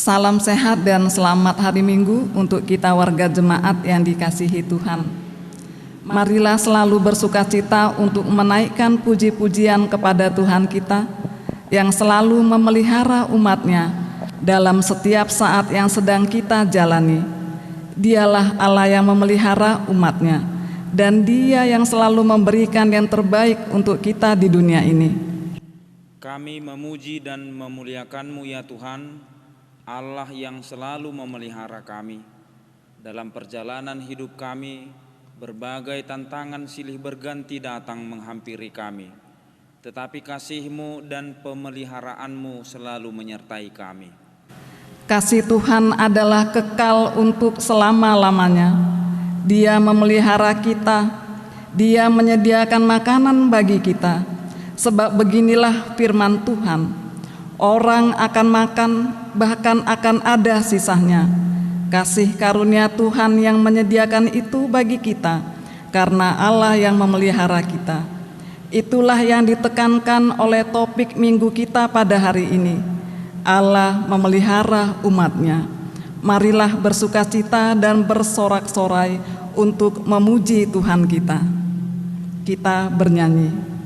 Salam sehat dan selamat hari Minggu untuk kita warga jemaat yang dikasihi Tuhan. Marilah selalu bersukacita untuk menaikkan puji-pujian kepada Tuhan kita yang selalu memelihara umat-Nya dalam setiap saat yang sedang kita jalani. Dialah Allah yang memelihara umat-Nya, dan Dia yang selalu memberikan yang terbaik untuk kita di dunia ini. Kami memuji dan memuliakan-Mu ya Tuhan, Allah yang selalu memelihara kami. Dalam perjalanan hidup kami, berbagai tantangan silih berganti datang menghampiri kami. Tetapi kasih-Mu dan pemeliharaanmu selalu menyertai kami. Kasih Tuhan adalah kekal untuk selama-lamanya. Dia memelihara kita, Dia menyediakan makanan bagi kita. Sebab beginilah firman Tuhan, orang akan makan, bahkan akan ada sisanya. Kasih karunia Tuhan yang menyediakan itu bagi kita, karena Allah yang memelihara kita. Itulah yang ditekankan oleh topik minggu kita pada hari ini. Allah memelihara umat-Nya. Marilah bersukacita dan bersorak-sorai untuk memuji Tuhan kita. Kita bernyanyi.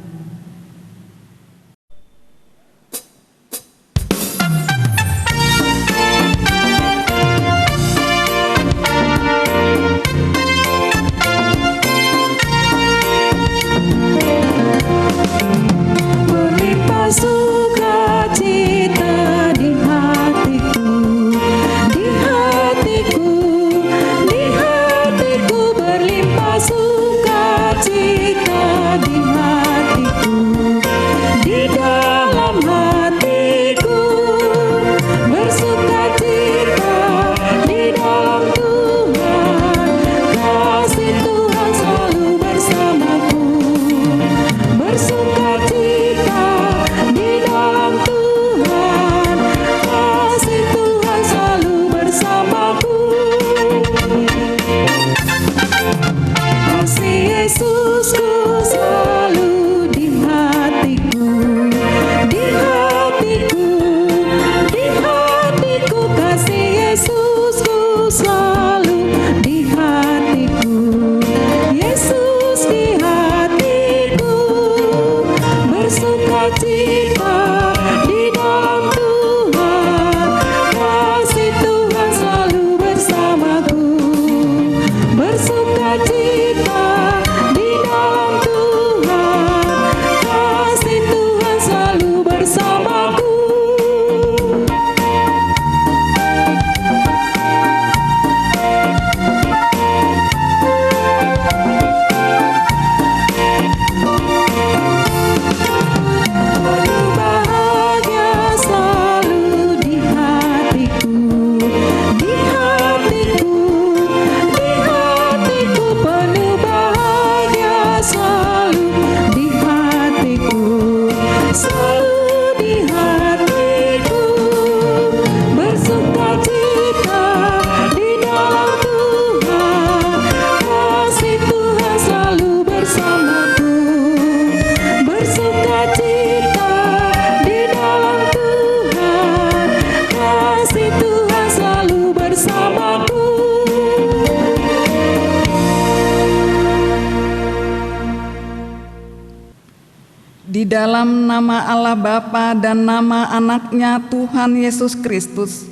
Di dalam nama Allah Bapa dan nama Anak-Nya Tuhan Yesus Kristus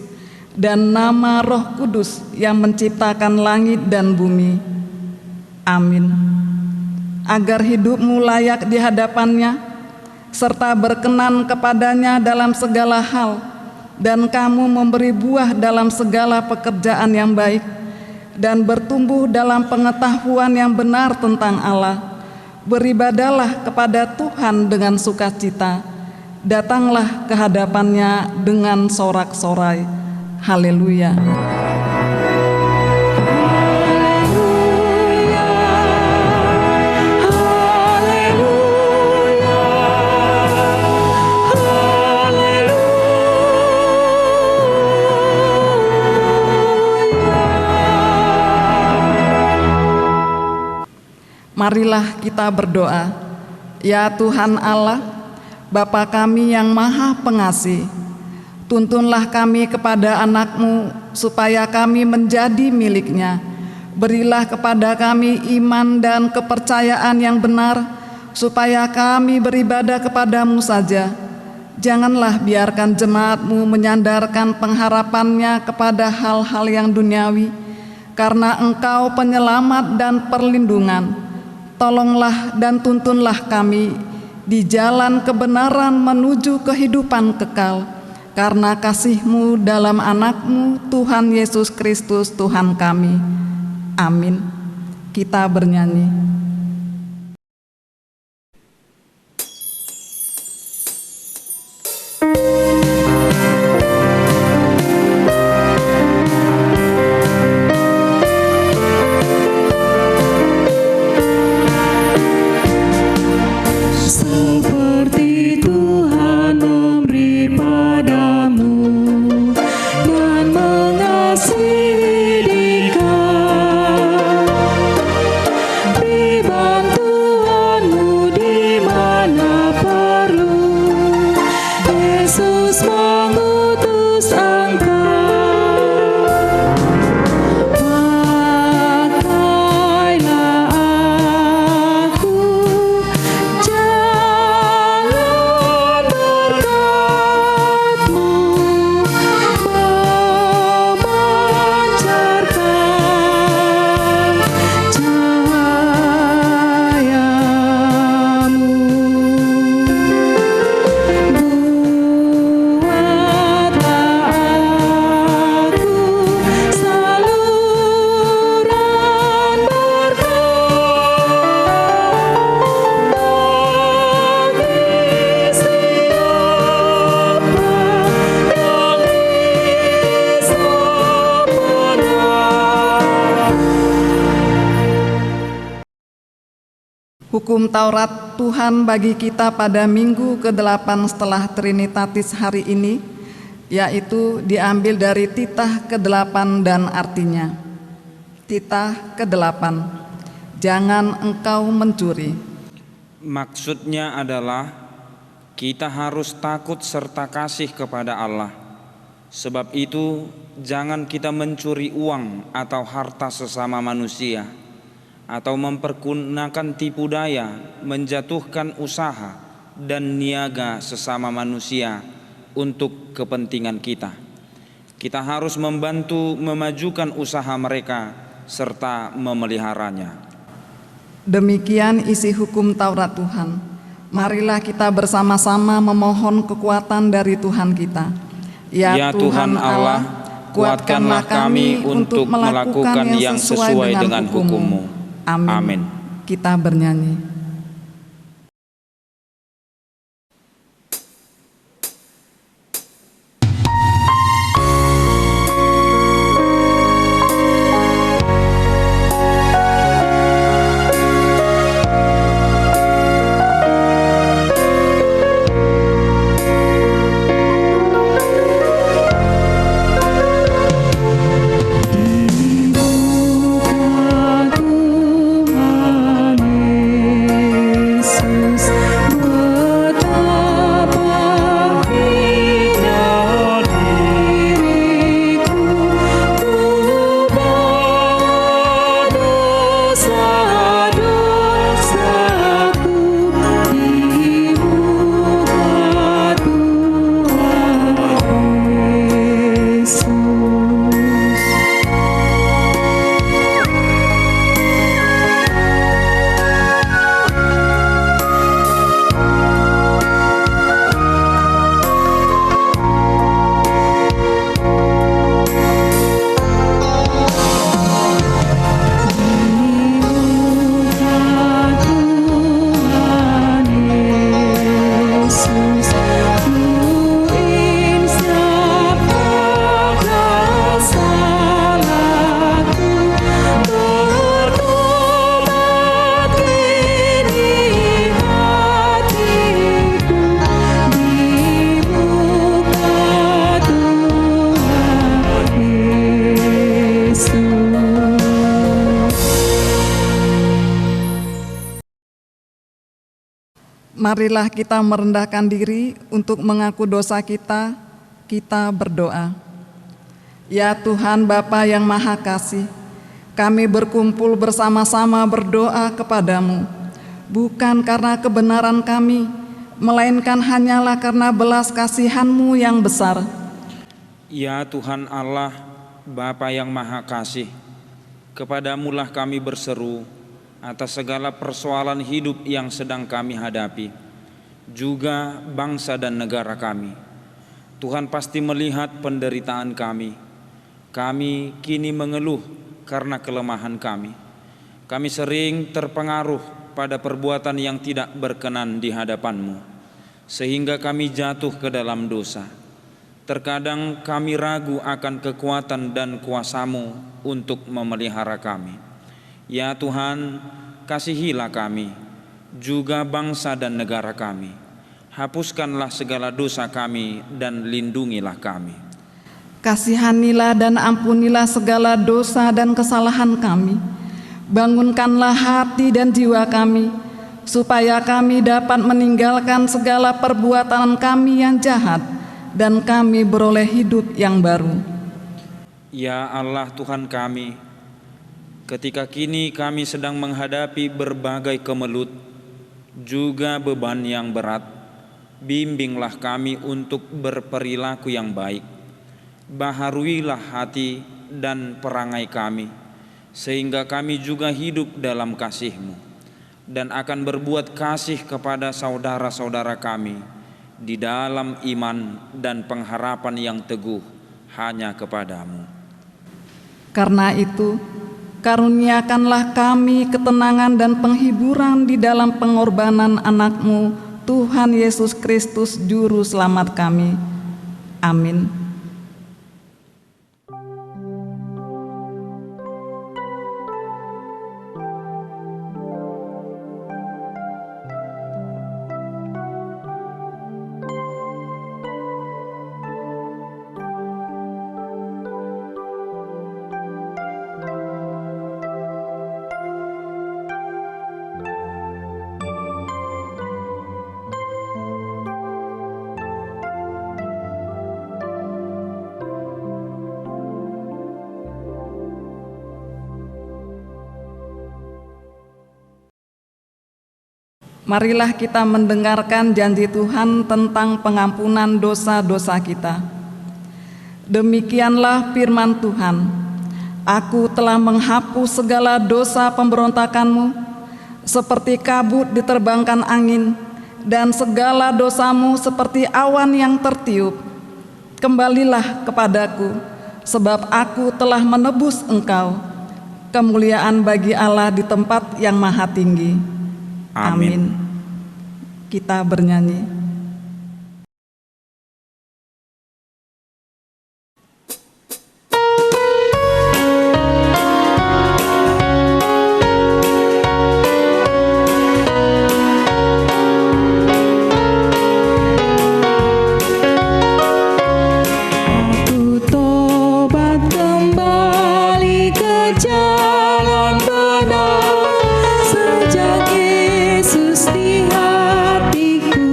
dan nama Roh Kudus yang menciptakan langit dan bumi. Amin. Agar hidupmu layak di hadapan-Nya serta berkenan kepadanya dalam segala hal, dan kamu memberi buah dalam segala pekerjaan yang baik dan bertumbuh dalam pengetahuan yang benar tentang Allah. Beribadalah kepada Tuhan dengan sukacita, datanglah ke hadapan-Nya dengan sorak-sorai. Haleluya. Marilah kita berdoa. Ya Tuhan Allah, Bapa kami yang Maha Pengasih, Tuntunlah kami kepada anak-Mu, supaya kami menjadi milik-Nya. Berilah kepada kami iman dan kepercayaan yang benar, supaya kami beribadah kepada-Mu saja. Janganlah biarkan jemaat-Mu menyandarkan pengharapannya kepada hal-hal yang duniawi, karena Engkau penyelamat dan perlindungan. Tolonglah dan tuntunlah kami di jalan kebenaran menuju kehidupan kekal, karena kasih-Mu dalam anak-Mu, Tuhan Yesus Kristus Tuhan kami. Amin. Kita bernyanyi. Seperti Tuhan memberi padamu dan mengasihi Dikau, beri bantuanmu di mana perlu. Yesus mengutus Engkau. Pakailah aku, jalan berkat-Mu memancarkan cahayamu. Buatlah aku saluran berkat bagi siapa yang disempurnakan. Hukum Taurat Tuhan bagi kita pada minggu ke-8 setelah Trinitatis hari ini, yaitu diambil dari titah ke-8 dan artinya. Titah ke-8, jangan engkau mencuri. Maksudnya adalah kita harus takut serta kasih kepada Allah. Sebab itu jangan kita mencuri uang atau harta sesama manusia, atau mempergunakan tipu daya, menjatuhkan usaha dan niaga sesama manusia untuk kepentingan kita. Kita harus membantu memajukan usaha mereka serta memeliharanya. Demikian isi hukum Taurat Tuhan. Marilah kita bersama-sama memohon kekuatan dari Tuhan kita. Ya Tuhan Allah, kuatkanlah kami untuk melakukan yang sesuai dengan hukum-Mu. Amin. Kita bernyanyi. Marilah kita merendahkan diri untuk mengaku dosa kita. Kita berdoa. Ya Tuhan Bapa yang Maha Kasih, kami berkumpul bersama-sama berdoa kepadamu, bukan karena kebenaran kami, melainkan hanyalah karena belas kasihan-Mu yang besar. Ya Tuhan Allah, Bapa yang Maha Kasih, kepadamulah kami berseru atas segala persoalan hidup yang sedang kami hadapi, juga bangsa dan negara kami. Tuhan pasti melihat penderitaan kami. Kami kini mengeluh karena kelemahan kami. Kami sering terpengaruh pada perbuatan yang tidak berkenan di hadapan-Mu, sehingga kami jatuh ke dalam dosa. Terkadang kami ragu akan kekuatan dan kuasa-Mu untuk memelihara kami. Ya Tuhan, kasihilah kami, juga bangsa dan negara kami. Hapuskanlah segala dosa kami dan lindungilah kami. Kasihanilah dan ampunilah segala dosa dan kesalahan kami. Bangunkanlah hati dan jiwa kami, supaya kami dapat meninggalkan segala perbuatan kami yang jahat, dan kami beroleh hidup yang baru. Ya Allah Tuhan kami, ketika kini kami sedang menghadapi berbagai kemelut, juga beban yang berat, bimbinglah kami untuk berperilaku yang baik. Baharuilah hati dan perangai kami, sehingga kami juga hidup dalam kasih-Mu dan akan berbuat kasih kepada saudara-saudara kami di dalam iman dan pengharapan yang teguh hanya kepada-Mu. Karena itu, karuniakanlah kami ketenangan dan penghiburan di dalam pengorbanan anak-Mu, Tuhan Yesus Kristus Juru Selamat kami. Amin. Marilah kita mendengarkan janji Tuhan tentang pengampunan dosa-dosa kita. Demikianlah firman Tuhan, Aku telah menghapus segala dosa pemberontakanmu, seperti kabut diterbangkan angin, dan segala dosamu seperti awan yang tertiup. Kembalilah kepadaku, sebab aku telah menebus engkau. Kemuliaan bagi Allah di tempat yang maha tinggi. Amin. Kita bernyanyi. Aku tobat kembali ke jalan benar, sejak Yesus di hatiku,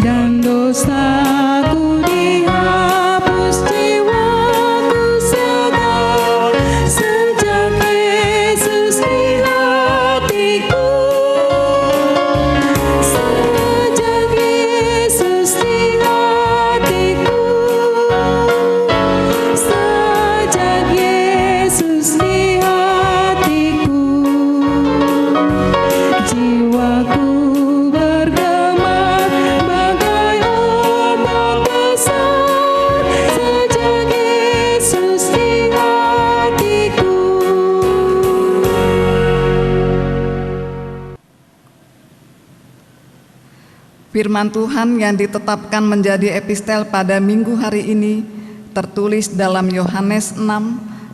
dan dosaku dihapus, jiwaku segar, sejak Yesus di hatiku, sejak Yesus di hatiku, sejak Yesus di hatiku, jiwaku bergema bagai ombak besar, sejak Yesus di hatiku. Firman Tuhan yang ditetapkan menjadi epistel pada minggu hari ini tertulis dalam Yohanes 6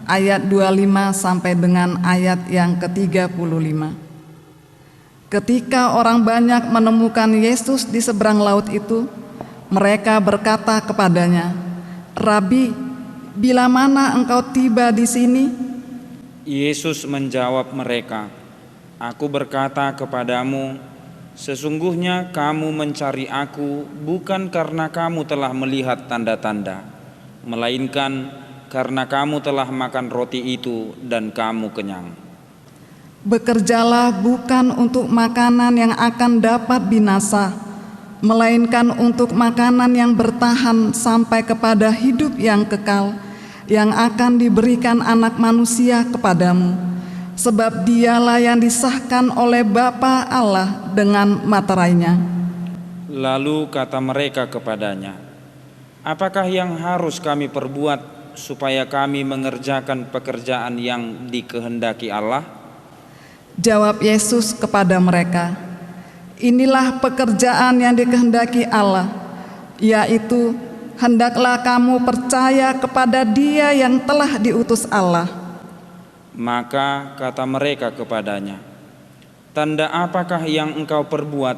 ayat 25 sampai dengan ayat yang ke-35. Ketika orang banyak menemukan Yesus di seberang laut itu, mereka berkata kepadanya, "Rabi, bila mana engkau tiba di sini?" Yesus menjawab mereka, Aku berkata kepadamu, Sesungguhnya kamu mencari aku bukan karena kamu telah melihat tanda-tanda, melainkan karena kamu telah makan roti itu dan kamu kenyang. Bekerjalah bukan untuk makanan yang akan dapat binasa, melainkan untuk makanan yang bertahan sampai kepada hidup yang kekal, yang akan diberikan Anak Manusia kepadamu. Sebab dialah yang disahkan oleh Bapa Allah dengan materainya. Lalu kata mereka kepadanya, apakah yang harus kami perbuat supaya kami mengerjakan pekerjaan yang dikehendaki Allah? Jawab Yesus kepada mereka, inilah pekerjaan yang dikehendaki Allah, yaitu hendaklah kamu percaya kepada Dia yang telah diutus Allah. Maka kata mereka kepadanya, tanda apakah yang engkau perbuat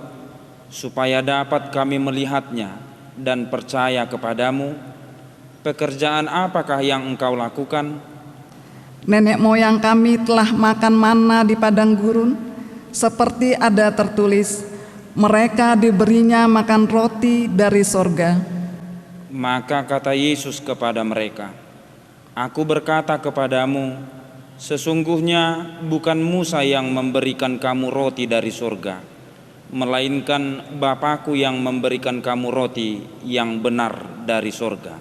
supaya dapat kami melihatnya dan percaya kepadamu? Pekerjaan apakah yang engkau lakukan? Nenek moyang kami telah makan manna di padang gurun, seperti ada tertulis, mereka diberinya makan roti dari sorga. Maka kata Yesus kepada mereka, aku berkata kepadamu, sesungguhnya bukan Musa yang memberikan kamu roti dari surga, melainkan Bapa-Ku yang memberikan kamu roti yang benar dari surga.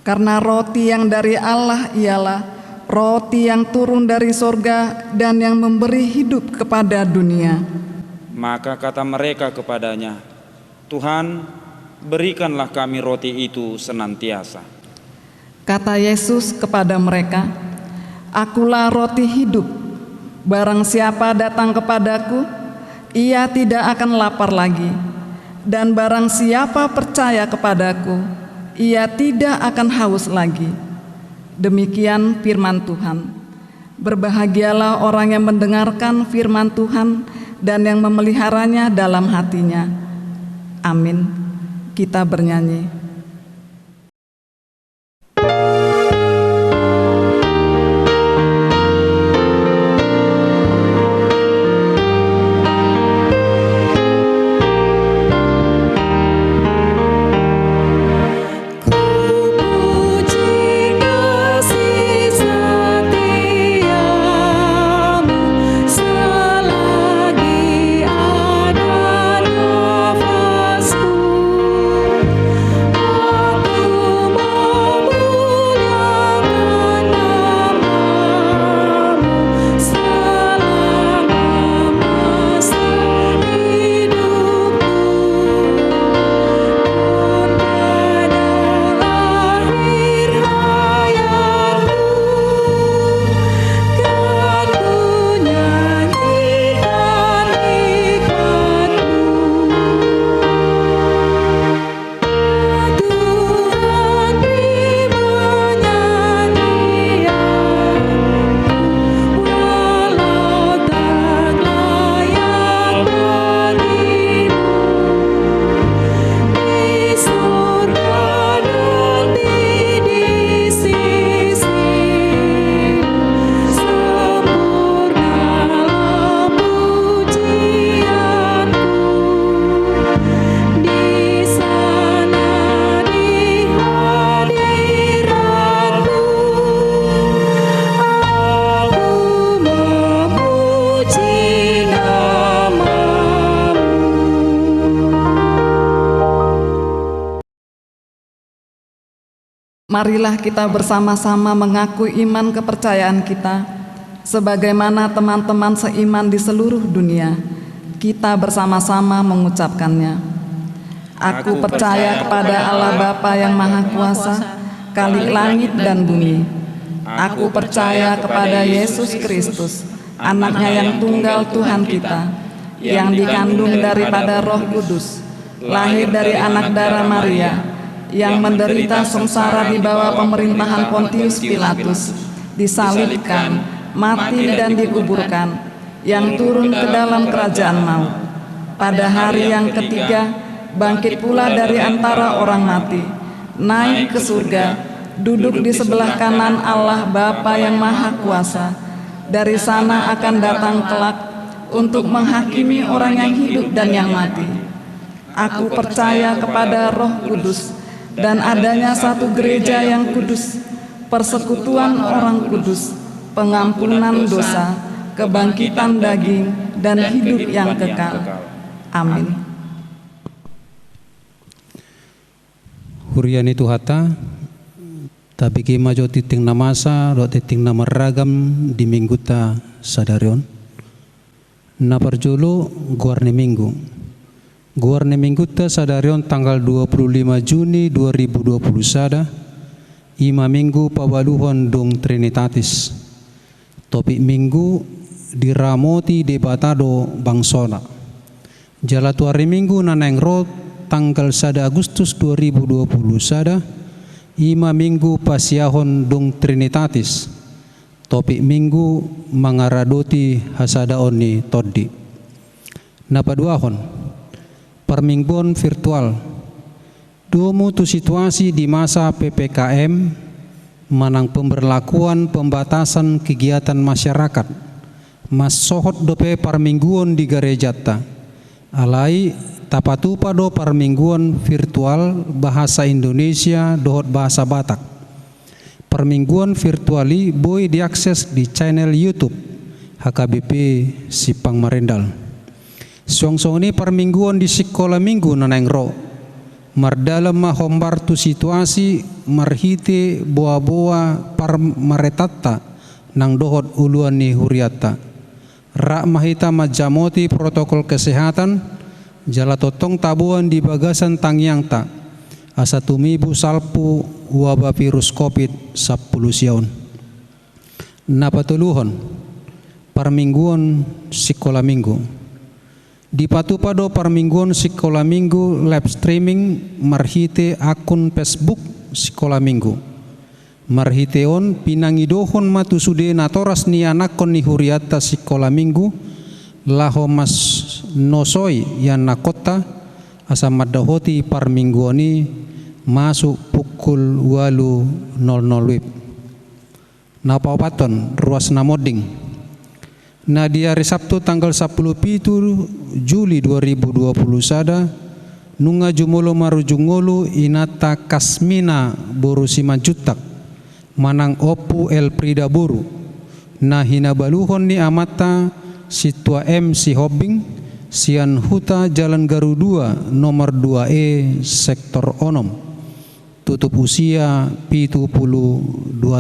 Karena roti yang dari Allah ialah roti yang turun dari surga dan yang memberi hidup kepada dunia. Maka kata mereka kepadanya, Tuhan, berikanlah kami roti itu senantiasa. Kata Yesus kepada mereka, Akulah roti hidup, barang siapa datang kepadaku, ia tidak akan lapar lagi, dan barang siapa percaya kepadaku, ia tidak akan haus lagi. Demikian firman Tuhan. Berbahagialah orang yang mendengarkan firman Tuhan dan yang memeliharanya dalam hatinya. Amin. Kita bernyanyi. Marilah kita bersama-sama mengakui iman kepercayaan kita, sebagaimana teman-teman seiman di seluruh dunia. Kita bersama-sama mengucapkannya. Aku percaya kepada Allah Bapa yang Maha Kuasa, Khalik langit dan bumi. Aku percaya kepada Yesus Kristus, Anaknya yang tunggal Tuhan kita, yang dikandung daripada Roh Kudus, lahir dari anak darah Maria, yang menderita sengsara di bawah pemerintahan Pontius Pilatus, disalibkan, mati dan dikuburkan, yang turun ke dalam kerajaan maut. Pada hari yang ketiga, bangkit pula dari antara orang mati, naik ke surga, duduk di sebelah kanan Allah Bapa yang Maha Kuasa. Dari sana akan datang kelak untuk menghakimi orang yang hidup dan yang mati. Aku percaya kepada Roh Kudus dan adanya satu gereja yang kudus, persekutuan orang kudus, pengampunan dosa, kebangkitan daging, dan hidup yang kekal. Amin. Huriani Tuhata, tapi kima jo titing namasa, do titing nama ragam di minggu ta sadarion. Na perjulu guarne minggu. Guarne minggu ta sadarion tanggal 25 Juni 2020 sada. Ima minggu pawaluhon dong Trinitatis. Topik minggu diramoti debatado bangsona. Jalatu hari minggu naneng rot tanggal 1 Agustus 2020 sada. Ima minggu pasiahon dong Trinitatis. Topik minggu mangaradoti hasadaon ni toddi. Napaduahon permingguan virtual. Dumu tu situasi di masa PPKM manang pemberlakuan pembatasan kegiatan masyarakat. Mas sohot dope permingguan di garejata. Alai tapatupa do permingguan virtual bahasa Indonesia dohot bahasa Batak. Permingguan virtuali boleh diakses di channel YouTube HKBP Sipang Marendal. Song-song ini permingguan di sekolah minggu naneng ro. Mardalam mahombar tu situasi marhite boa-boa par maretata nang dohot uluan ni huriata. Rak mahita majamoti protokol kesehatan jala totong tabuan di bagasan tangyang ta. Asa tumibu salpu wabah virus COVID 10 siaun. Napatuluhon permingguan sekolah minggu. Di patupado permingguan sekolah minggu live streaming marhite akun Facebook sekolah minggu. Marhiteon pinangidohon matusude natoras ni anakon ni huriata sekolah minggu laho mas nosoi yang nakota asa madahoti permingguani masuk pukul 8.00 WIB. Napapaton ruas namoding. Nah di hari Sabtu tanggal 10 Juli 2020 sada nunga jumolo marujungolo inata kasmina boru simanjutak manang opu el prida boru. Nah hinabaluhon ni amata situa M si Hobing Sian Huta Jalan Garu 2 nomor 2E sektor Onom. Tutup usia 72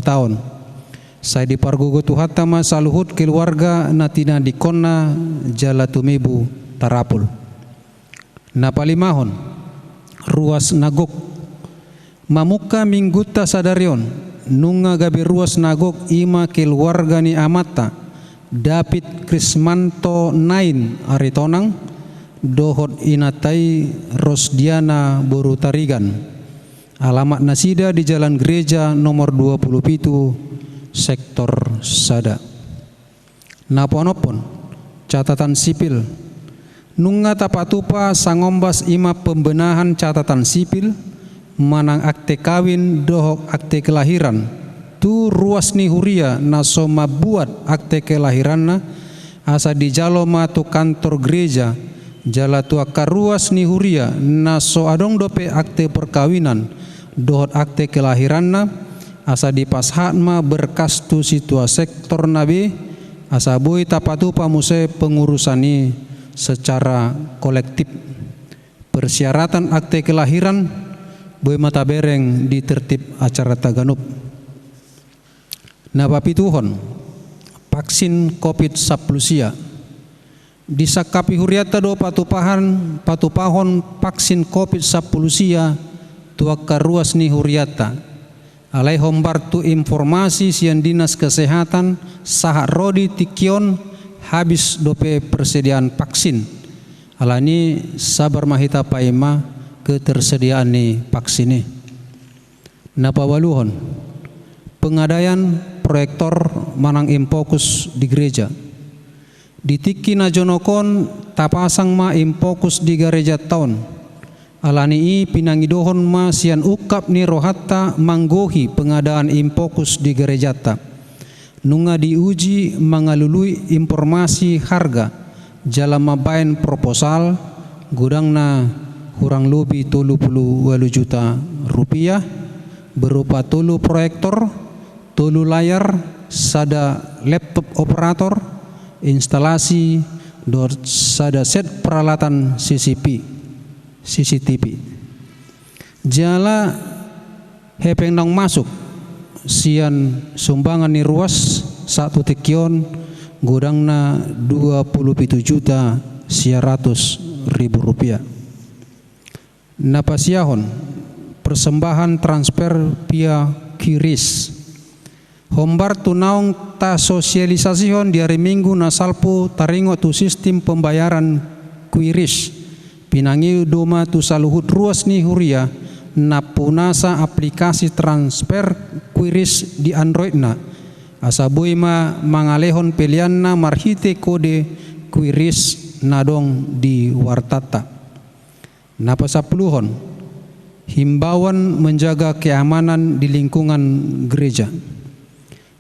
tahun. Saya dipargogo tuhata masaluhut keluarga natina dikona jala tumibu tarapul. Napalimahon ruas nagok mamuka mingguta sadarion nunga gabi ruas nagok ima keluarga ni amata David Krismanto Nain Aritonang dohot inatai Rosdiana Boru Tarigan. Alamat nasida di Jalan Gereja nomor 27 sektor Sada. Naponopon catatan sipil nunga tapatupa sangombas ima pembenahan catatan sipil manang akte kawin dohok akte kelahiran tu ruas ni huria naso mabuat akte kelahiranna asa di jaloma tu kantor gereja jala tu akar ruas ni huria naso adong dope akte perkawinan dohot akte kelahiranna asa di pashatma berkas tu situa sektor nabi asa boy tapatu pamuse pengurusani secara kolektif. Persyaratan akte kelahiran boy mata bereng di tertib acara taganup. Napapituhon vaksin COVID-19 sia disakapi huriata do patupahon vaksin COVID-19 sia tuaka ruas ni huriata alai hombar tu informasi sian dinas kesehatan sahak rodi tikion habis dope persediaan vaksin alani sabar mahita paima ketersediaan ni vaksin ni. Napawaluhon pengadaian proyektor manang impokus di gereja ditiki najonokon tapasang ma impokus di gereja tahun alani pinangidohon ma sian ukap ni rohatta manggohi pengadaan impokus di gerejata nunga diuji mengalului informasi harga Jala mabain proposal gudangna kurang lebih 38 juta rupiah berupa 3 proyektor, 3 layar, sada laptop operator, instalasi, sada set peralatan CCTV. Jala hepeng nang masuk sian sumbangan ni ruas 1 tekion gudangna 27 juta 100.000 rupiah. Napasiahon persembahan transfer via QRIS. Hombar tunaung ta sosialisasihon di hari Minggu nasalpo taringo tu sistem pembayaran QRIS. Pinangi doma tu saluhut ruas ni huria napunasa aplikasi transfer QRIS di Android na. Asabui mangalehon pilihan na marhite kode QRIS nadong di wartata. Napasapuluhon himbauan menjaga keamanan di lingkungan gereja.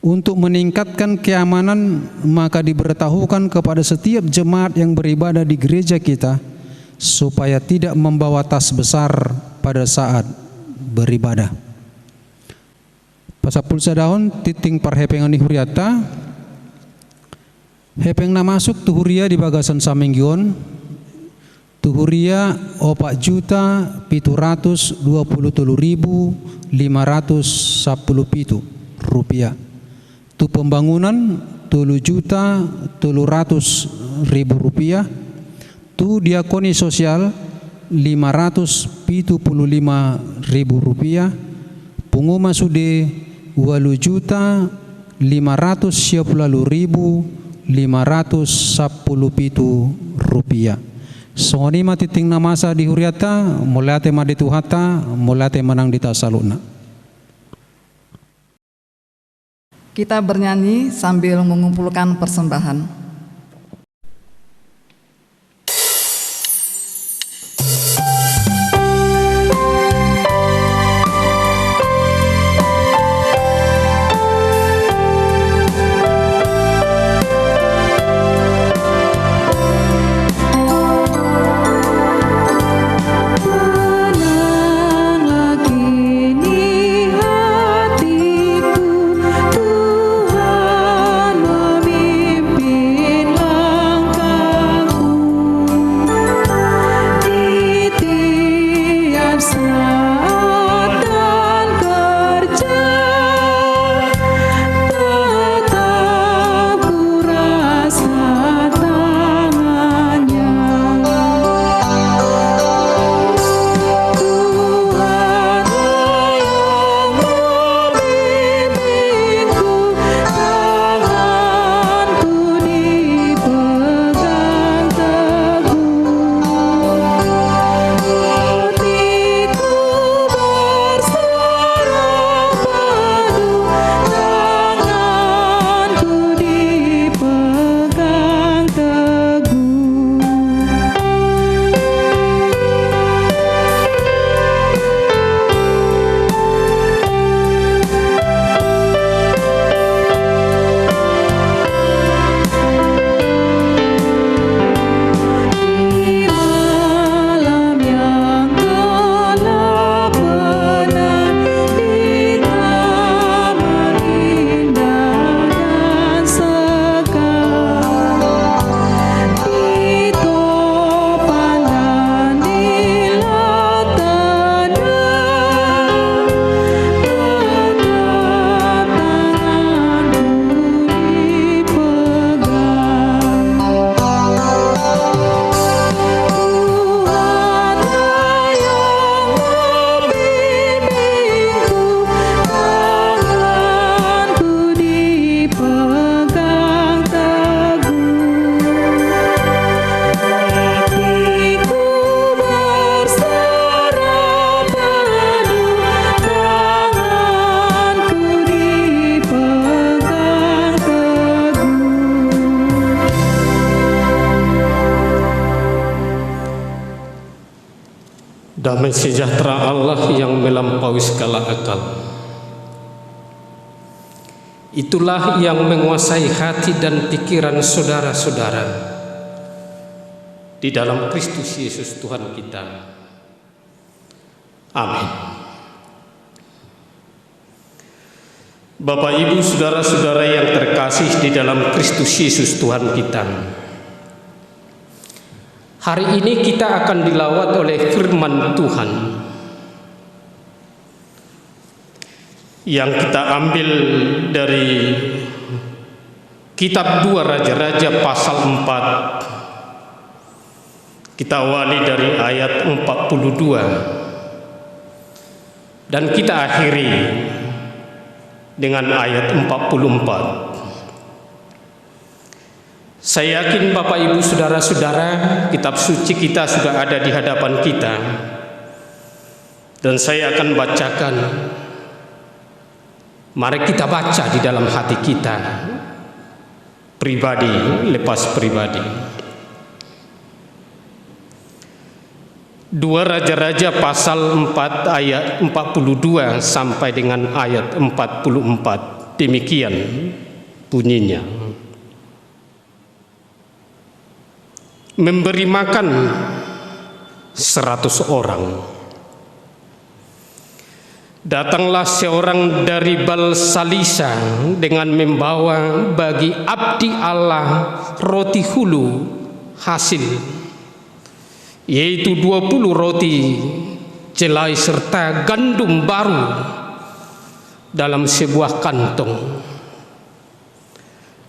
Untuk meningkatkan keamanan maka diberitahukan kepada setiap jemaat yang beribadah di gereja kita supaya tidak membawa tas besar pada saat beribadah. Pasapul sadahon titing parhepengan di huriata hepeng na masuk tu huria di bagasan saminggion tuhuria 4.723.517 rupiah. Tu pembangunan 7.300.000 rupiah. Tu diakoni sosial 575.000 rupiah. Penguma sude 8.517.517 rupiah. Songoni mati ting namasa di huriata, mulate madituhata, mulate menang dita saluna. Kita bernyanyi sambil mengumpulkan persembahan. Damai sejahtera Allah yang melampaui segala akal, itulah yang menguasai hati dan pikiran saudara-saudara. di dalam Kristus Yesus Tuhan kita. Amin. Bapak, Ibu, saudara-saudara yang terkasih di dalam Kristus Yesus Tuhan kita, hari ini kita akan dilawat oleh firman Tuhan yang kita ambil dari kitab 2 Raja-Raja pasal 4. Kita awali dari ayat 42 dan kita akhiri dengan ayat 44. Saya yakin Bapak, Ibu, saudara-saudara, kitab suci kita sudah ada di hadapan kita, dan saya akan bacakan. Mari kita baca di dalam hati kita, pribadi lepas pribadi. 2 Raja-Raja pasal 4 ayat 42 sampai dengan ayat 44. Demikian bunyinya. Memberi makan 100 orang. Datanglah seorang dari Balsalisa dengan membawa bagi abdi Allah roti hulu hasil, yaitu 20 roti jelai serta gandum baru dalam sebuah kantong.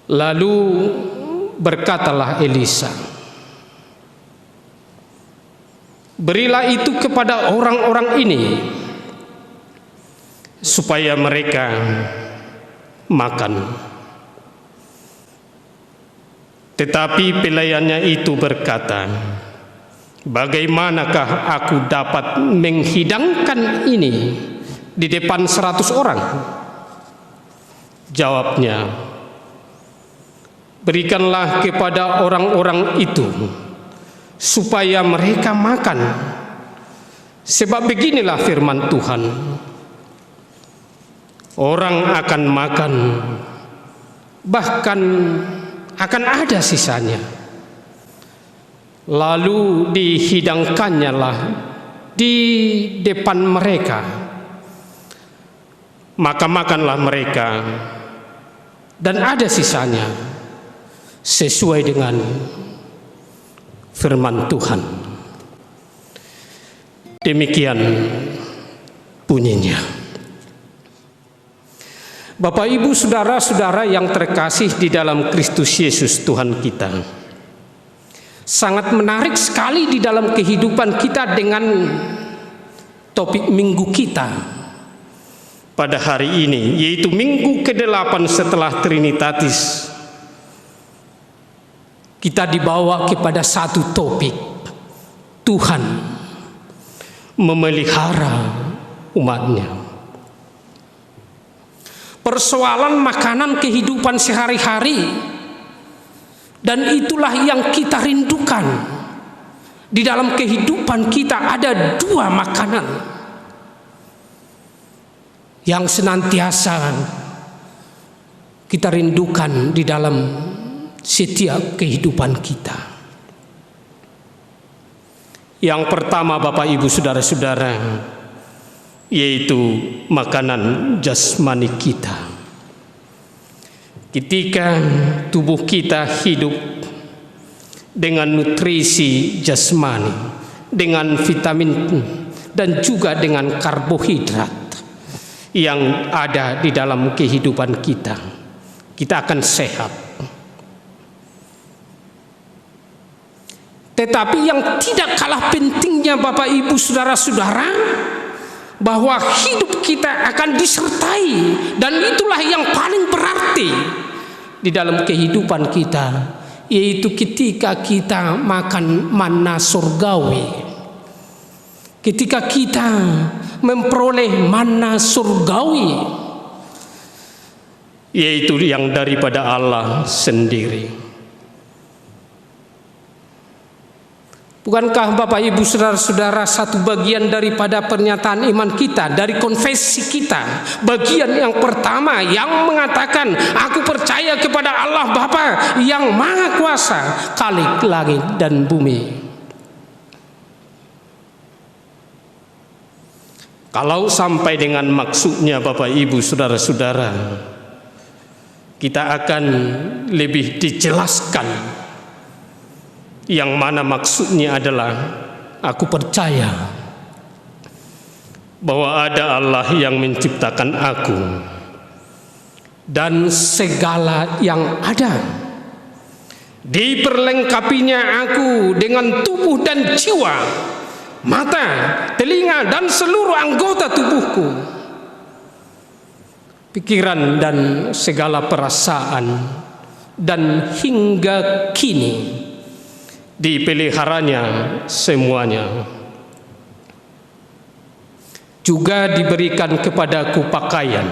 Lalu berkatalah Elisa, berilah itu kepada orang-orang ini supaya mereka makan. Tetapi pelayannya itu berkata, bagaimanakah aku dapat menghidangkan ini di depan 100 orang? Jawabnya, berikanlah kepada orang-orang itu supaya mereka makan. Sebab beginilah firman Tuhan, orang akan makan, bahkan akan ada sisanya. Lalu dihidangkannya lah di depan mereka, maka makanlah mereka, dan ada sisanya sesuai dengan firman Tuhan. Demikian bunyinya. Bapak, Ibu, saudara-saudara yang terkasih di dalam Kristus Yesus Tuhan kita, sangat menarik sekali di dalam kehidupan kita dengan topik minggu kita pada hari ini, yaitu minggu ke-8 setelah Trinitatis. Kita dibawa kepada satu topik, Tuhan memelihara umatnya. Persoalan makanan kehidupan sehari-hari, dan itulah yang kita rindukan. Di dalam kehidupan kita ada 2 makanan yang senantiasa kita rindukan di dalam setiap kehidupan kita. Yang pertama, Bapak, Ibu, saudara-saudara, yaitu makanan jasmani kita. Ketika tubuh kita hidup dengan nutrisi jasmani, dengan vitamin dan juga dengan karbohidrat yang ada di dalam kehidupan kita, kita akan sehat. Tetapi yang tidak kalah pentingnya, Bapak, Ibu, saudara-saudara, bahwa hidup kita akan disertai, dan itulah yang paling berarti di dalam kehidupan kita, yaitu ketika kita makan manna surgawi. Ketika kita memperoleh manna surgawi, yaitu yang daripada Allah sendiri. Bukankah Bapak, Ibu, saudara-saudara, satu bagian daripada pernyataan iman kita, dari konfesi kita, bagian yang pertama yang mengatakan, aku percaya kepada Allah Bapa yang Maha Kuasa, Khalik langit dan bumi. Kalau sampai dengan maksudnya Bapak Ibu saudara-saudara, kita akan lebih dijelaskan. Yang mana maksudnya adalah, aku percaya bahwa ada Allah yang menciptakan aku dan segala yang ada. Diperlengkapinya aku dengan tubuh dan jiwa, mata, telinga, dan seluruh anggota tubuhku, pikiran dan segala perasaan, dan hingga kini dipeliharanya semuanya. Juga diberikan kepadaku pakaian,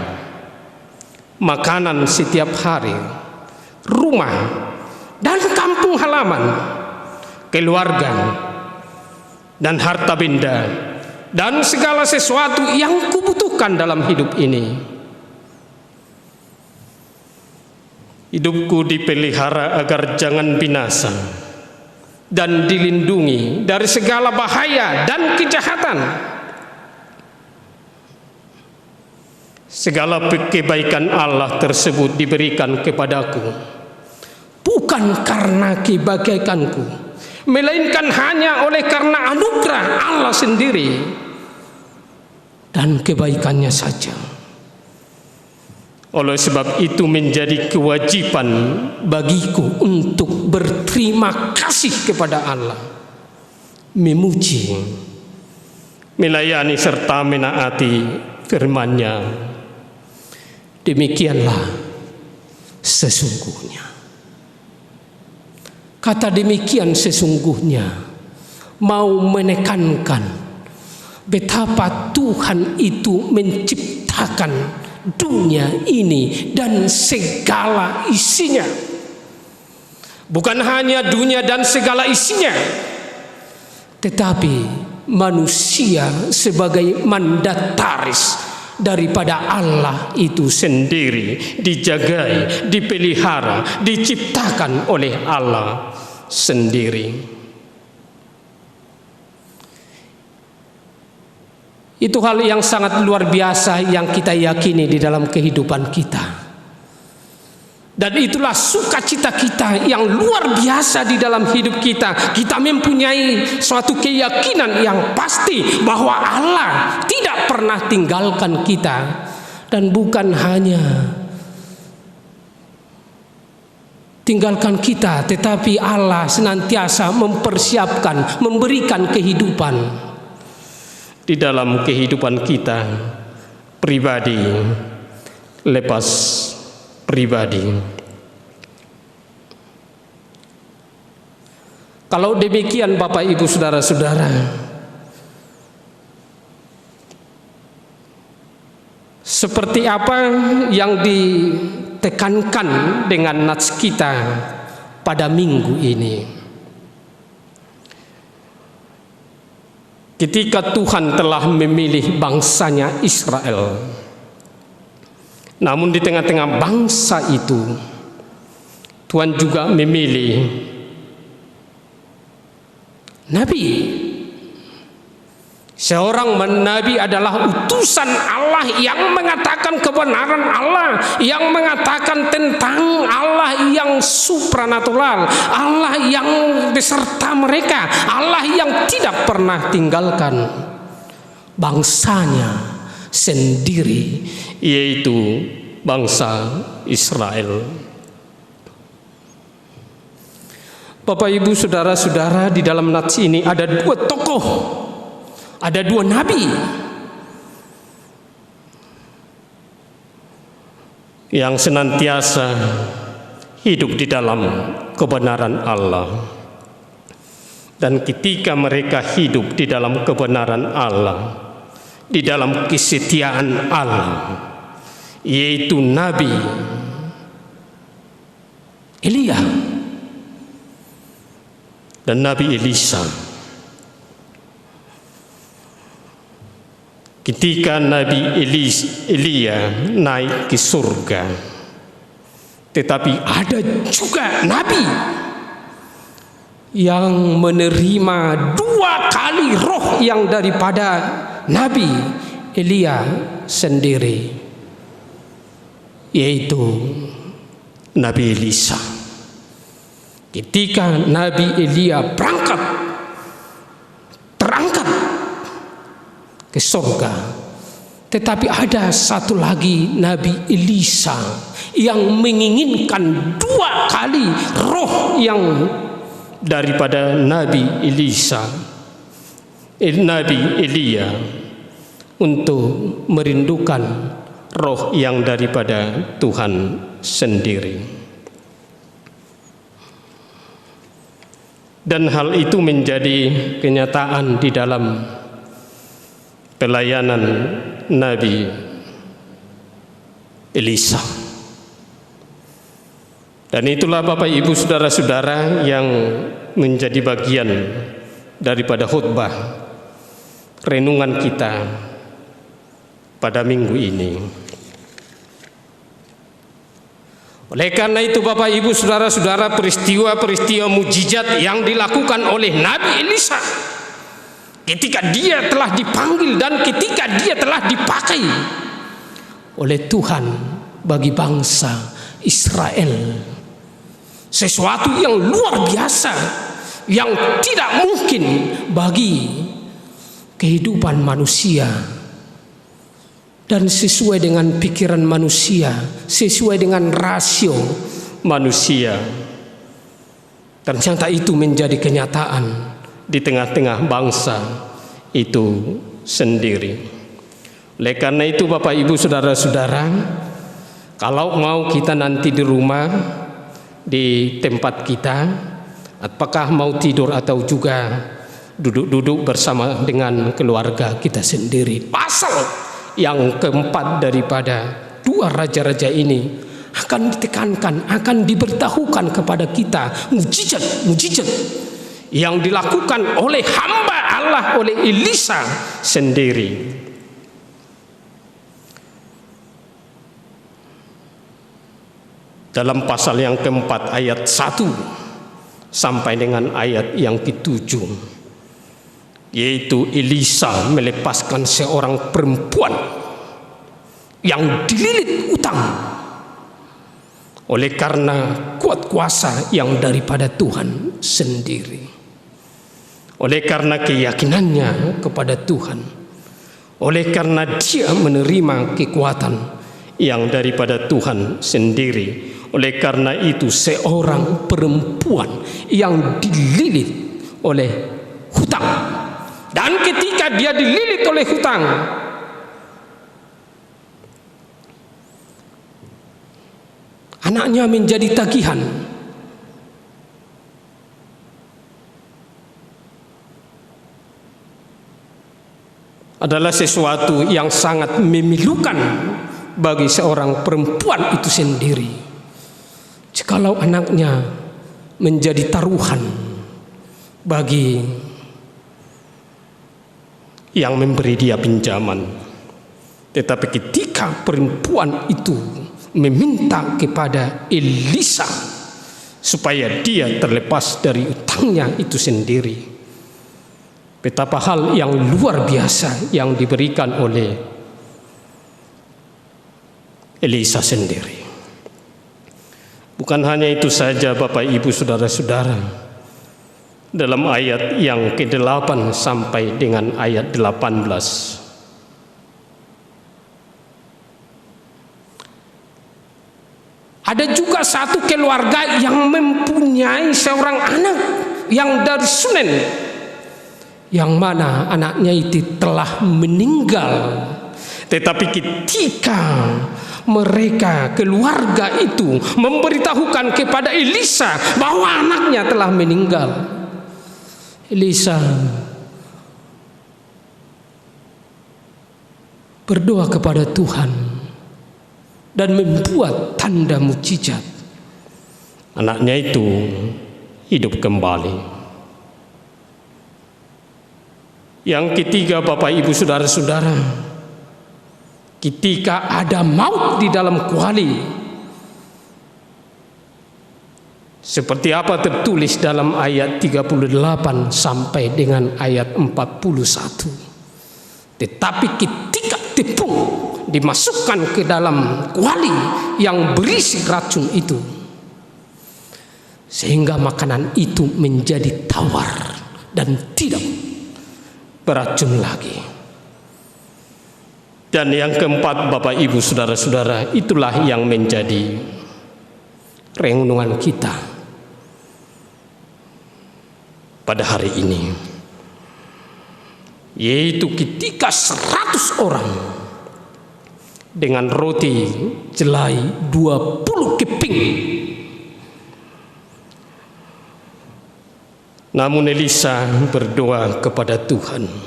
makanan setiap hari, rumah dan kampung halaman, keluarga dan harta benda, dan segala sesuatu yang kubutuhkan dalam hidup ini. Hidupku dipelihara agar jangan binasa dan dilindungi dari segala bahaya dan kejahatan. Segala kebaikan Allah tersebut diberikan kepadaku bukan karena kebaikanku, melainkan hanya oleh karena anugerah Allah sendiri dan kebaikannya saja. Oleh sebab itu menjadi kewajiban bagiku untuk berterima kasih kepada Allah, memuji, melayani serta menaati firman-Nya. Demikianlah sesungguhnya. Kata demikian sesungguhnya mau menekankan betapa Tuhan itu menciptakan dunia ini dan segala isinya. Bukan hanya dunia dan segala isinya, tetapi manusia sebagai mandataris daripada Allah itu sendiri, dijagai, dipelihara, diciptakan oleh Allah sendiri. Itu hal yang sangat luar biasa yang kita yakini di dalam kehidupan kita. Dan itulah sukacita kita yang luar biasa di dalam hidup kita. Kita mempunyai suatu keyakinan yang pasti bahwa Allah tidak pernah tinggalkan kita. Dan bukan hanya tinggalkan kita, tetapi Allah senantiasa mempersiapkan, memberikan kehidupan di dalam kehidupan kita pribadi lepas pribadi. Kalau demikian Bapak Ibu saudara-saudara, seperti apa yang ditekankan dengan nats kita pada minggu ini? Ketika Tuhan telah memilih bangsanya Israel, namun di tengah-tengah bangsa itu Tuhan juga memilih nabi. Seorang nabi adalah utusan Allah yang mengatakan kebenaran Allah, yang mengatakan tentang Allah yang supranatural, Allah yang beserta mereka, Allah yang tidak pernah tinggalkan bangsanya sendiri, yaitu bangsa Israel. Bapak Ibu saudara-saudara, di dalam nats ini ada dua tokoh, ada dua nabi yang senantiasa hidup di dalam kebenaran Allah. Dan ketika mereka hidup di dalam kebenaran Allah, di dalam kesetiaan Allah, yaitu Nabi Elia dan Nabi Elisa. Ketika Nabi Elia naik ke surga, tetapi ada juga Nabi yang menerima dua kali roh yang daripada Nabi Elia sendiri, yaitu Nabi Elisa. Ketika Nabi Elia terangkat ke surga, tetapi ada satu lagi Nabi Elisa yang menginginkan 2 kali roh yang daripada Nabi Elia untuk merindukan roh yang daripada Tuhan sendiri. Dan hal itu menjadi kenyataan di dalam pelayanan Nabi Elisa. Dan itulah Bapak Ibu saudara-saudara yang menjadi bagian daripada khutbah renungan kita pada minggu ini. Oleh karena itu Bapak Ibu saudara-saudara, peristiwa-peristiwa mujizat yang dilakukan oleh Nabi Elisa ketika dia telah dipanggil dan ketika dia telah dipakai oleh Tuhan bagi bangsa Israel, sesuatu yang luar biasa yang tidak mungkin bagi kehidupan manusia, dan sesuai dengan pikiran manusia, sesuai dengan rasio manusia. Ternyata itu menjadi kenyataan di tengah-tengah bangsa itu sendiri. Oleh karena itu Bapak Ibu saudara-saudara, kalau mau kita nanti di rumah, di tempat kita, apakah mau tidur atau juga duduk-duduk bersama dengan keluarga kita sendiri, pasal yang keempat daripada 2 raja-raja ini akan ditekankan, akan diberitahukan kepada kita mujizat yang dilakukan oleh hamba Allah, oleh Elisa sendiri. Dalam pasal yang keempat ayat 1 sampai dengan ayat yang ke-7, yaitu Elisa melepaskan seorang perempuan yang dililit utang oleh karena kuat kuasa yang daripada Tuhan sendiri, oleh karena keyakinannya kepada Tuhan, oleh karena dia menerima kekuatan yang daripada Tuhan sendiri. Oleh karena itu seorang perempuan yang dililit oleh hutang, dan ketika dia dililit oleh hutang, anaknya menjadi tagihan. Adalah sesuatu yang sangat memilukan bagi seorang perempuan itu sendiri. Jikalau anaknya menjadi taruhan bagi yang memberi dia pinjaman, tetapi ketika perempuan itu meminta kepada Elisa supaya dia terlepas dari utangnya itu sendiri, betapa hal yang luar biasa yang diberikan oleh Elisa sendiri. Bukan hanya itu saja Bapak Ibu saudara-saudara, dalam ayat yang ke-8 sampai dengan ayat 18, ada juga satu keluarga yang mempunyai seorang anak yang dari Sunen, yang mana anaknya itu telah meninggal. Tetapi ketika mereka keluarga itu memberitahukan kepada Elisa bahwa anaknya telah meninggal, Elisa berdoa kepada Tuhan dan membuat tanda mujizat. Anaknya itu hidup kembali. Yang ketiga Bapak Ibu saudara-saudara, ketika ada maut di dalam kuali, seperti apa tertulis dalam ayat 38 sampai dengan ayat 41. Tetapi ketika ditepung, dimasukkan ke dalam kuali yang berisi racun itu, sehingga makanan itu menjadi tawar dan tidak beracun lagi. Dan yang keempat, Bapak Ibu Saudara-saudara, itulah yang menjadi renungan kita pada hari ini, yaitu ketika 100 orang dengan roti jelai 20 keping. Namun Elisa berdoa kepada Tuhan.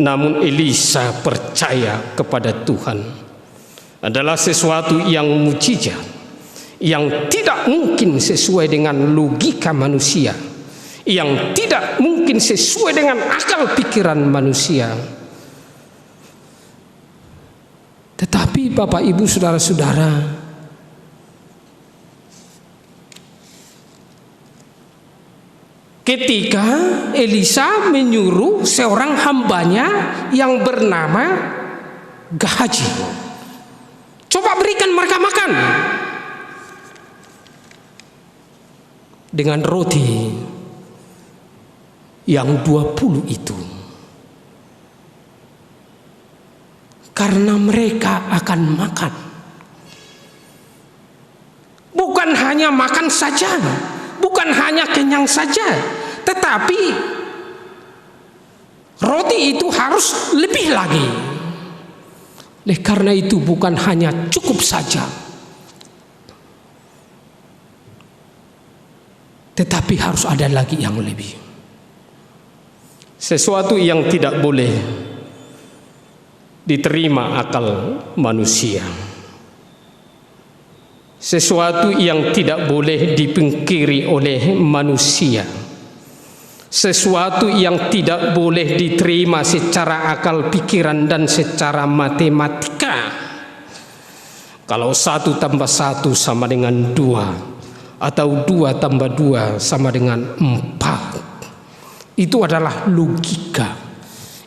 Namun Elisa percaya kepada Tuhan. Adalah sesuatu yang mujizat, yang tidak mungkin sesuai dengan logika manusia, yang tidak mungkin sesuai dengan akal pikiran manusia. Tetapi Bapak Ibu Saudara-saudara, ketika Elisa menyuruh seorang hambanya yang bernama Gehazi, coba berikan mereka makan dengan roti yang 20 itu, karena mereka akan makan. Bukan hanya makan saja, bukan hanya kenyang saja, tetapi roti itu harus lebih lagi. Oleh karena itu bukan hanya cukup saja, tetapi harus ada lagi yang lebih. Sesuatu yang tidak boleh diterima akal manusia, sesuatu yang tidak boleh dipungkiri oleh manusia, sesuatu yang tidak boleh diterima secara akal pikiran dan secara matematika. Kalau 1 tambah 1 sama dengan 2, atau 2 tambah 2 sama dengan 4, itu adalah logika,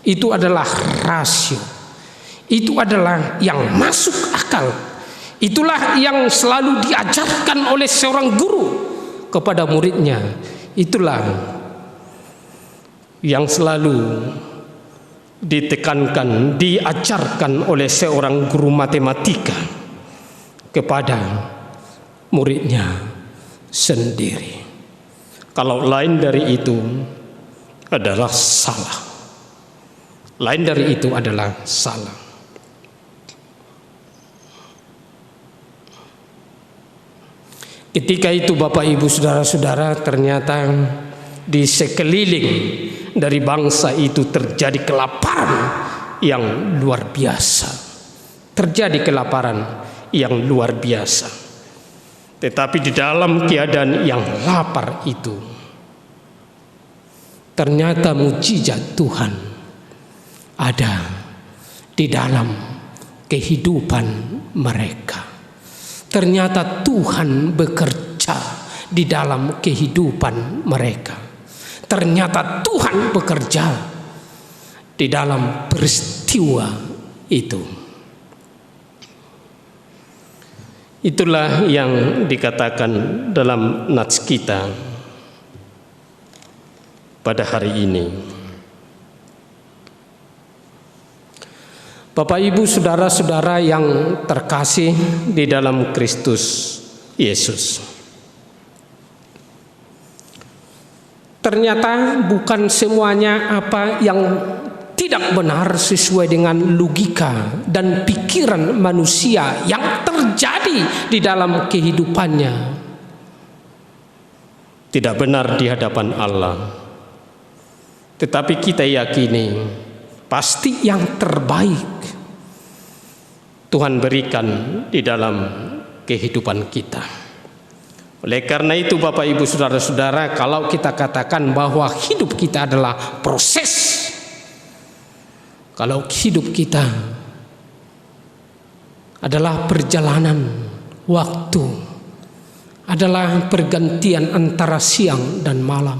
itu adalah rasio, itu adalah yang masuk akal. Itulah yang selalu diajarkan oleh seorang guru kepada muridnya. Itulah yang selalu ditekankan, diajarkan oleh seorang guru matematika kepada muridnya sendiri. Kalau lain dari itu adalah salah. Lain dari itu adalah salah. Ketika itu Bapak Ibu Saudara-saudara, ternyata di sekeliling dari bangsa itu terjadi kelaparan yang luar biasa. Terjadi kelaparan yang luar biasa. Tetapi di dalam keadaan yang lapar itu, ternyata mujizat Tuhan ada di dalam kehidupan mereka. Ternyata Tuhan bekerja di dalam kehidupan mereka. Ternyata Tuhan bekerja di dalam peristiwa itu. Itulah yang dikatakan dalam nats kita pada hari ini. Bapak Ibu Saudara-saudara yang terkasih di dalam Kristus Yesus, ternyata bukan semuanya apa yang tidak benar sesuai dengan logika dan pikiran manusia yang terjadi di dalam kehidupannya tidak benar di hadapan Allah. Tetapi kita yakini pasti yang terbaik Tuhan berikan di dalam kehidupan kita. Oleh karena itu Bapak Ibu Saudara-saudara, kalau kita katakan bahwa hidup kita adalah proses, kalau hidup kita adalah perjalanan waktu, adalah pergantian antara siang dan malam,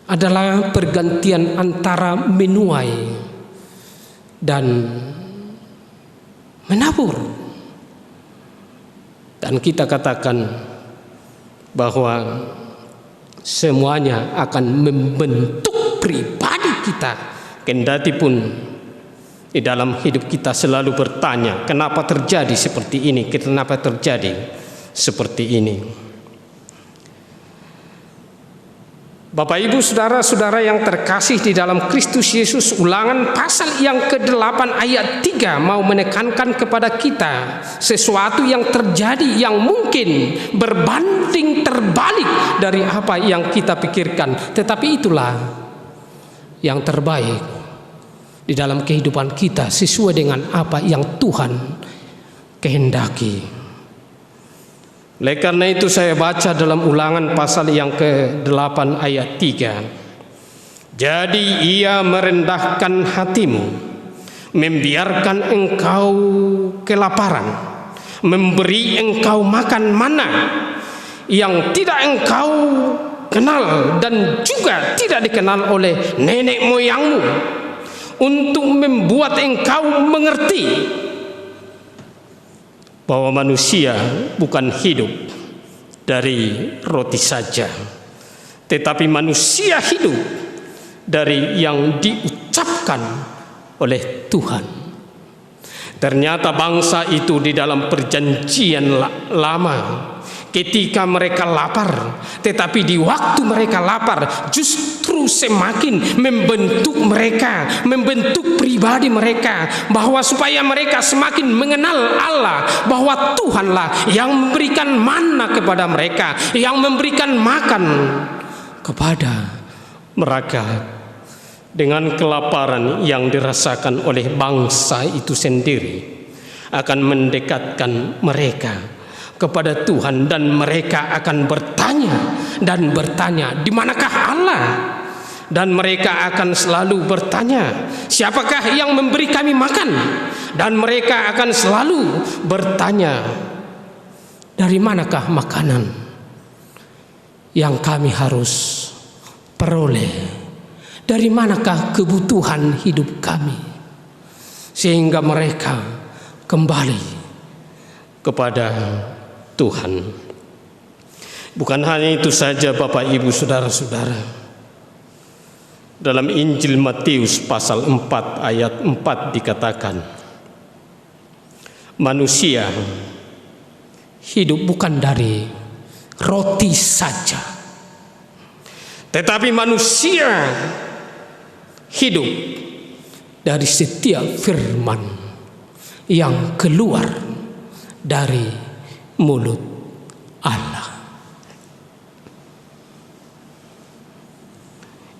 adalah pergantian antara menuai dan menabur. Dan kita katakan bahwa semuanya akan membentuk pribadi kita. Kendati pun di dalam hidup kita selalu bertanya, kenapa terjadi seperti ini? Kenapa terjadi seperti ini? Bapak Ibu saudara-saudara yang terkasih di dalam Kristus Yesus, Ulangan pasal yang ke-8 ayat 3 mau menekankan kepada kita sesuatu yang terjadi yang mungkin berbanding terbalik dari apa yang kita pikirkan, tetapi itulah yang terbaik di dalam kehidupan kita sesuai dengan apa yang Tuhan kehendaki. Oleh karena itu saya baca dalam Ulangan pasal yang ke-8 ayat 3. Jadi ia merendahkan hatimu, membiarkan engkau kelaparan, memberi engkau makan mana yang tidak engkau kenal dan juga tidak dikenal oleh nenek moyangmu, untuk membuat engkau mengerti bahwa manusia bukan hidup dari roti saja, tetapi manusia hidup dari yang diucapkan oleh Tuhan. Ternyata bangsa itu di dalam perjanjian lama, ketika mereka lapar, tetapi di waktu mereka lapar justru semakin membentuk mereka, membentuk pribadi mereka, bahwa supaya mereka semakin mengenal Allah, bahwa Tuhanlah yang memberikan manna kepada mereka, yang memberikan makan kepada mereka. Dengan kelaparan yang dirasakan oleh bangsa itu sendiri akan mendekatkan mereka kepada Tuhan, dan mereka akan bertanya, di manakah Allah? Dan mereka akan selalu bertanya, siapakah yang memberi kami makan? Dan mereka akan selalu bertanya, dari manakah makanan yang kami harus peroleh? Dari manakah kebutuhan hidup kami? Sehingga mereka kembali kepada Tuhan. Bukan hanya itu saja Bapak Ibu saudara-saudara. Dalam Injil Matius pasal 4 ayat 4 dikatakan, manusia hidup bukan dari roti saja, tetapi manusia hidup dari setiap firman yang keluar dari mulut Allah.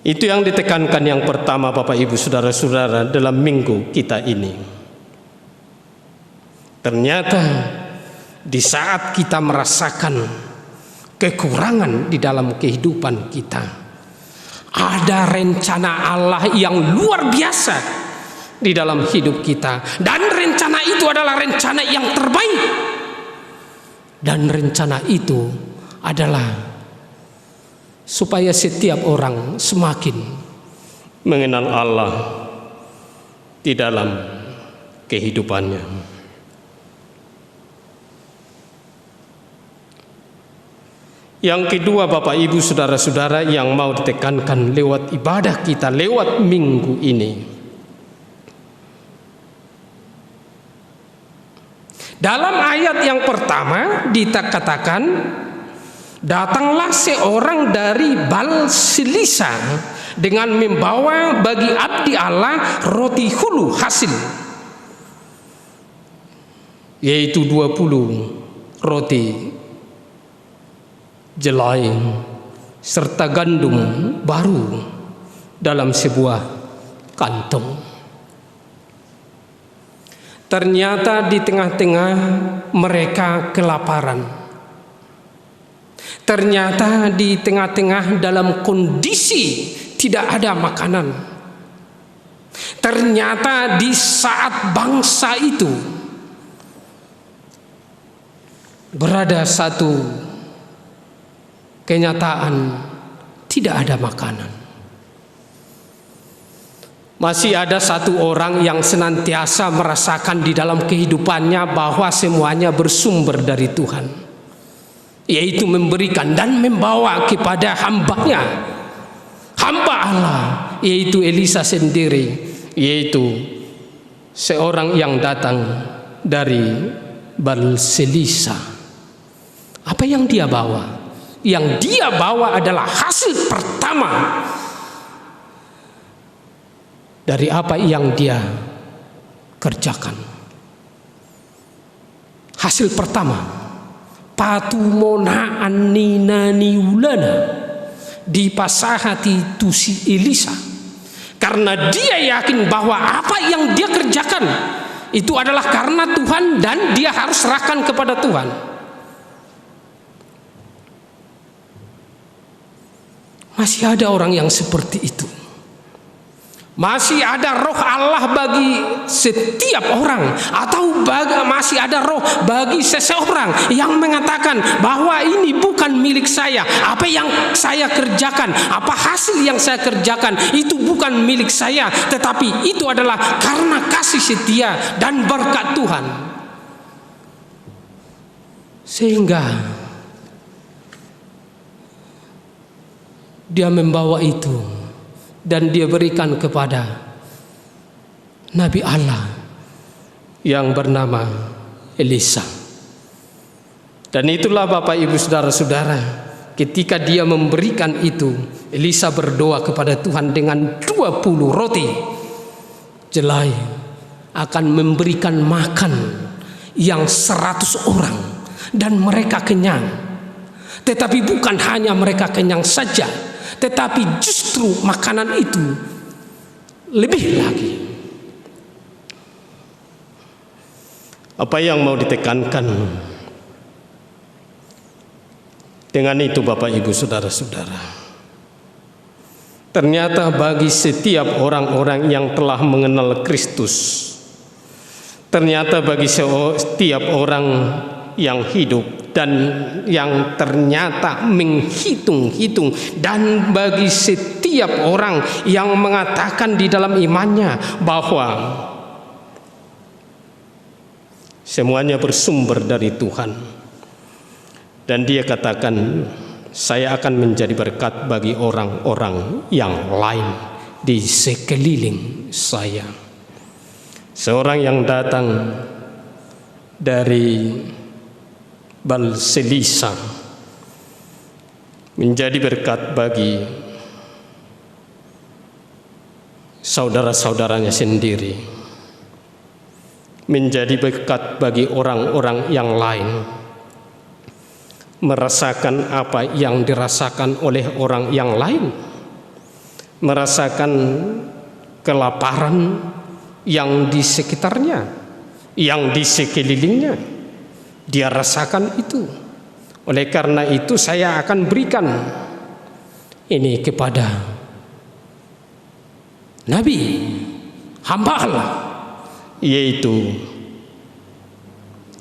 Itu yang ditekankan yang pertama Bapak Ibu saudara-saudara dalam minggu kita ini. Ternyata di saat kita merasakan kekurangan di dalam kehidupan kita, ada rencana Allah yang luar biasa di dalam hidup kita, dan rencana itu adalah rencana yang terbaik. Dan rencana itu adalah supaya setiap orang semakin mengenal Allah di dalam kehidupannya. Yang kedua Bapak Ibu saudara-saudara yang mau ditekankan lewat ibadah kita lewat minggu ini, dalam ayat yang pertama dikatakan, datanglah seorang dari Balsilisa dengan membawa bagi abdi Allah roti hulu hasil, yaitu 20 roti jelai serta gandum baru dalam sebuah kantong. Ternyata di tengah-tengah mereka kelaparan. Ternyata di tengah-tengah dalam kondisi tidak ada makanan. Ternyata di saat bangsa itu berada satu kenyataan, tidak ada makanan. Masih ada satu orang yang senantiasa merasakan di dalam kehidupannya bahwa semuanya bersumber dari Tuhan, yaitu memberikan dan membawa kepada hambanya, hamba Allah, yaitu Elisa sendiri, yaitu seorang yang datang dari Balselisa. Apa yang dia bawa? Yang dia bawa adalah hasil pertama dari apa yang dia kerjakan. Hasil pertama, patumona anninani ulana di pasahati tusi Elisa, karena dia yakin bahwa apa yang dia kerjakan itu adalah karena Tuhan dan dia harus serahkan kepada Tuhan. Masih ada orang yang seperti itu. Masih ada roh Allah bagi setiap orang, atau masih ada roh bagi seseorang yang mengatakan bahwa ini bukan milik saya, apa yang saya kerjakan, apa hasil yang saya kerjakan itu bukan milik saya, tetapi itu adalah karena kasih setia dan berkat Tuhan. Sehingga dia membawa itu dan dia berikan kepada Nabi Allah yang bernama Elisa. Dan itulah Bapak Ibu saudara-saudara, ketika dia memberikan itu, Elisa berdoa kepada Tuhan dengan 20 roti jelai akan memberikan makan yang 100 orang dan mereka kenyang. Tetapi bukan hanya mereka kenyang saja, tetapi justru makanan itu lebih lagi. Apa yang mau ditekankan dengan itu Bapak Ibu saudara-saudara? Ternyata bagi setiap orang-orang yang telah mengenal Kristus, ternyata bagi setiap orang yang hidup dan yang ternyata menghitung-hitung, dan bagi setiap orang yang mengatakan di dalam imannya bahwa semuanya bersumber dari Tuhan, dan dia katakan, saya akan menjadi berkat bagi orang-orang yang lain di sekeliling saya. Seorang yang datang dari Balselisa menjadi berkat bagi saudara-saudaranya sendiri, menjadi berkat bagi orang-orang yang lain, merasakan apa yang dirasakan oleh orang yang lain, merasakan kelaparan yang di sekitarnya, yang di sekelilingnya. Dia rasakan itu. Oleh karena itu saya akan berikan ini kepada Nabi, hamba Allah, yaitu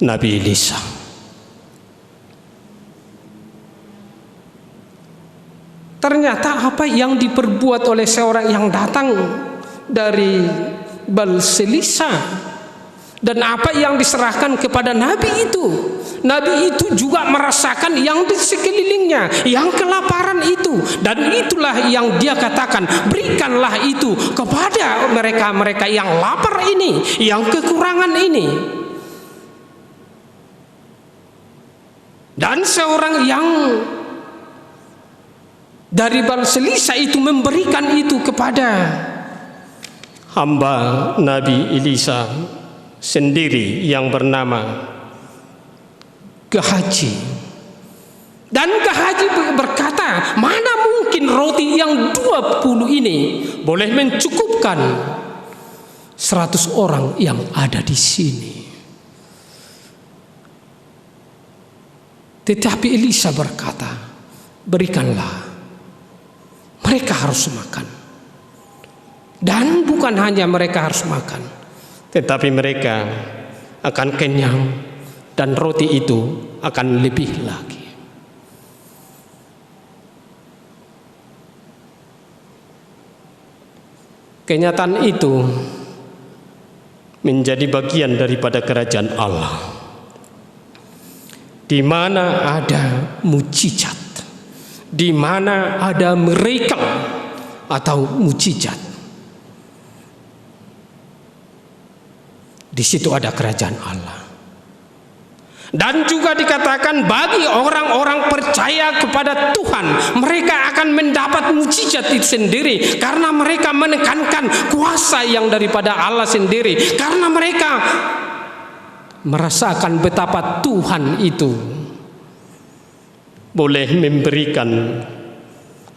Nabi Elisa. Ternyata apa yang diperbuat oleh seorang yang datang dari Balselisa dan apa yang diserahkan kepada Nabi itu juga merasakan yang di sekelilingnya, yang kelaparan itu, dan itulah yang dia katakan, berikanlah itu kepada mereka-mereka yang lapar ini, yang kekurangan ini. Dan seorang yang dari Balselisa itu memberikan itu kepada hamba Nabi Elisa sendiri yang bernama Gehazi. Dan Gehazi berkata, mana mungkin roti yang 20 ini boleh mencukupkan 100 orang yang ada di sini. Tetapi Elisa berkata, berikanlah, mereka harus makan. Dan bukan hanya mereka harus makan, tetapi mereka akan kenyang dan roti itu akan lebih lagi. kenyataan itu menjadi bagian daripada kerajaan Allah, di mana ada mujizat, di mana ada miracle atau mujizat. Di situ ada kerajaan Allah. Dan juga dikatakan bagi orang-orang percaya kepada Tuhan, mereka akan mendapat mujizat itu sendiri karena mereka menekankan kuasa yang daripada Allah sendiri, karena mereka merasakan betapa Tuhan itu boleh memberikan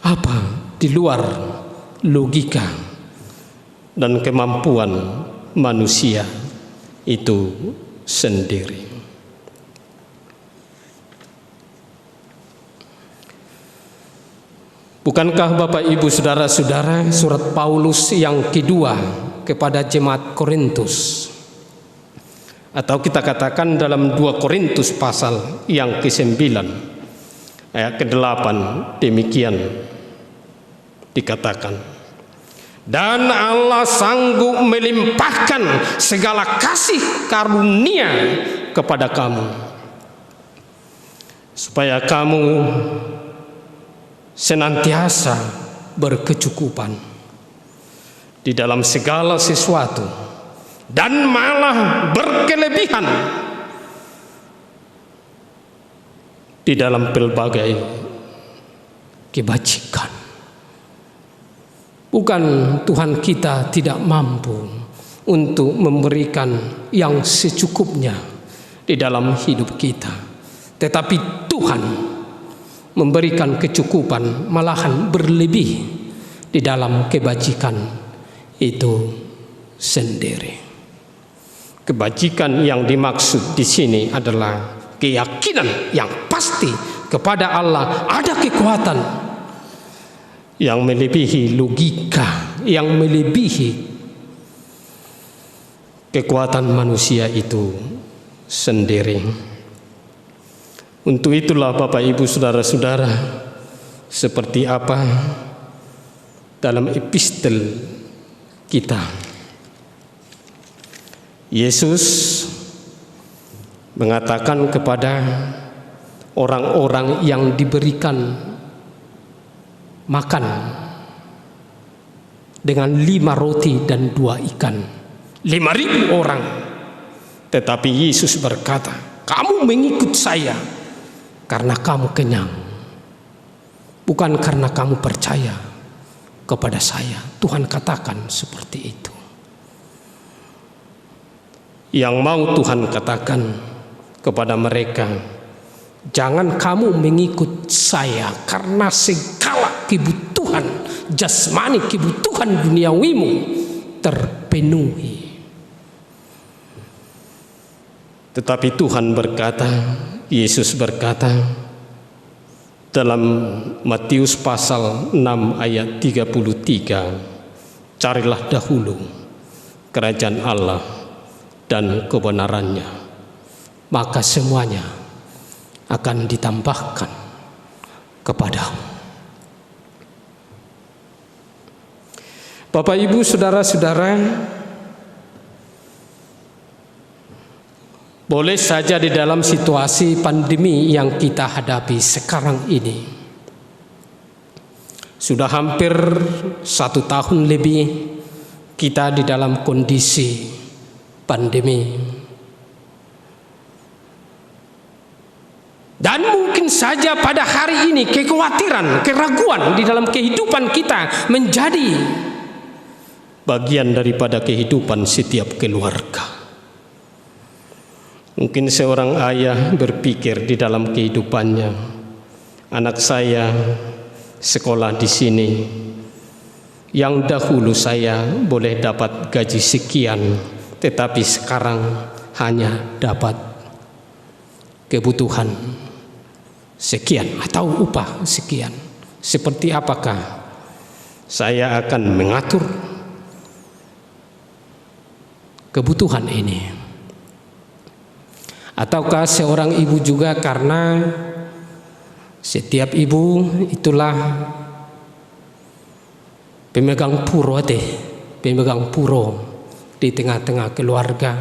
apa di luar logika dan kemampuan manusia itu sendiri. Bukankah Bapak Ibu Saudara-saudara, surat Paulus yang kedua kepada jemaat Korintus, atau kita katakan dalam 2 Korintus pasal yang ke-9 ayat ke-8 demikian dikatakan, dan Allah sanggup melimpahkan segala kasih karunia kepada kamu, supaya kamu senantiasa berkecukupan di dalam segala sesuatu dan malah berkelebihan di dalam pelbagai kebajikan. Bukan Tuhan kita tidak mampu untuk memberikan yang secukupnya di dalam hidup kita, tetapi Tuhan memberikan kecukupan, malahan berlebih di dalam kebajikan itu sendiri. Kebajikan yang dimaksud di sini adalah keyakinan yang pasti kepada Allah, ada kekuatan yang melebihi logika, yang melebihi kekuatan manusia itu sendiri. Untuk itulah Bapak Ibu Saudara-saudara, seperti apa dalam epistel kita, Yesus mengatakan kepada orang-orang yang diberikan makan dengan 5 roti dan 2 ikan, 5.000 orang. Tetapi Yesus berkata, kamu mengikut saya karena kamu kenyang, bukan karena kamu percaya kepada saya. Tuhan katakan seperti itu. Yang mau Tuhan katakan kepada mereka, jangan kamu mengikut saya karena segala kebutuhan jasmani, kebutuhan duniawimu terpenuhi. Tetapi Tuhan berkata, Yesus berkata dalam Matius pasal 6 ayat 33, carilah dahulu kerajaan Allah dan kebenarannya, maka semuanya akan ditambahkan kepadamu. Bapak Ibu Saudara-saudara, boleh saja di dalam situasi pandemi yang kita hadapi sekarang ini, sudah hampir 1 tahun lebih kita di dalam kondisi pandemi. Dan mungkin saja pada hari ini kekhawatiran, keraguan di dalam kehidupan kita menjadi bagian daripada kehidupan setiap keluarga. Mungkin seorang ayah berpikir di dalam kehidupannya, anak saya sekolah di sini, yang dahulu saya boleh dapat gaji sekian, tetapi sekarang hanya dapat kebutuhan sekian atau upah sekian. Seperti apakah saya akan mengatur kebutuhan ini? Ataukah seorang ibu juga, karena setiap ibu itulah pemegang puro pemegang puro di tengah-tengah keluarga.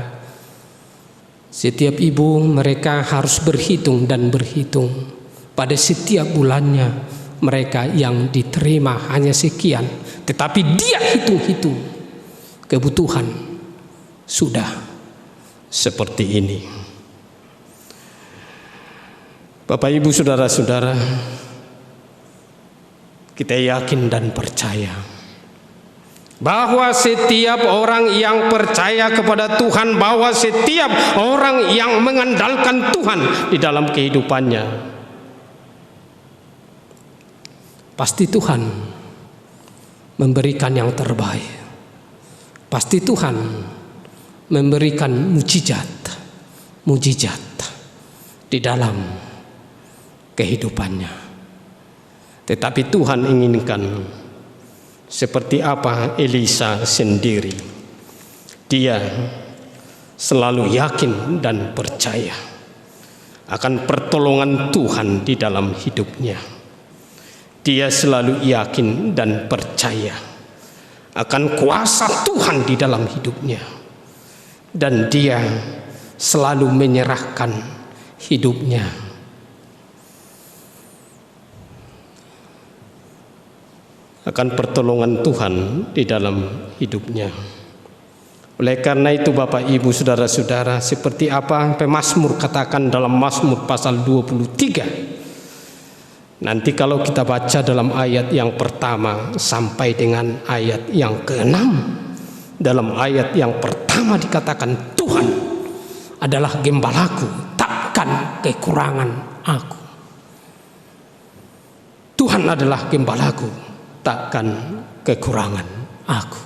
Setiap ibu mereka harus berhitung dan berhitung. Pada setiap bulannya mereka yang diterima hanya sekian, tetapi dia hitung-hitung kebutuhan sudah seperti ini. Bapak Ibu saudara-saudara, kita yakin dan percaya bahwa setiap orang yang percaya kepada Tuhan, bahwa setiap orang yang mengandalkan Tuhan di dalam kehidupannya, pasti Tuhan memberikan yang terbaik. Pasti Tuhan memberikan mujizat di dalam kehidupannya. Tetapi Tuhan inginkan seperti apa Elisa sendiri. Dia selalu yakin dan percaya akan pertolongan Tuhan di dalam hidupnya. Dia selalu yakin dan percaya akan kuasa Tuhan di dalam hidupnya. Dan dia selalu menyerahkan hidupnya akan pertolongan Tuhan di dalam hidupnya. Oleh karena itu Bapak Ibu saudara-saudara, seperti apa pemazmur katakan dalam Mazmur pasal 23. Nanti kalau kita baca dalam ayat yang pertama sampai dengan ayat yang ke-6, dalam ayat yang pertama dikatakan Tuhan adalah gembalaku, takkan kekurangan aku. Tuhan adalah gembalaku, takkan kekurangan aku.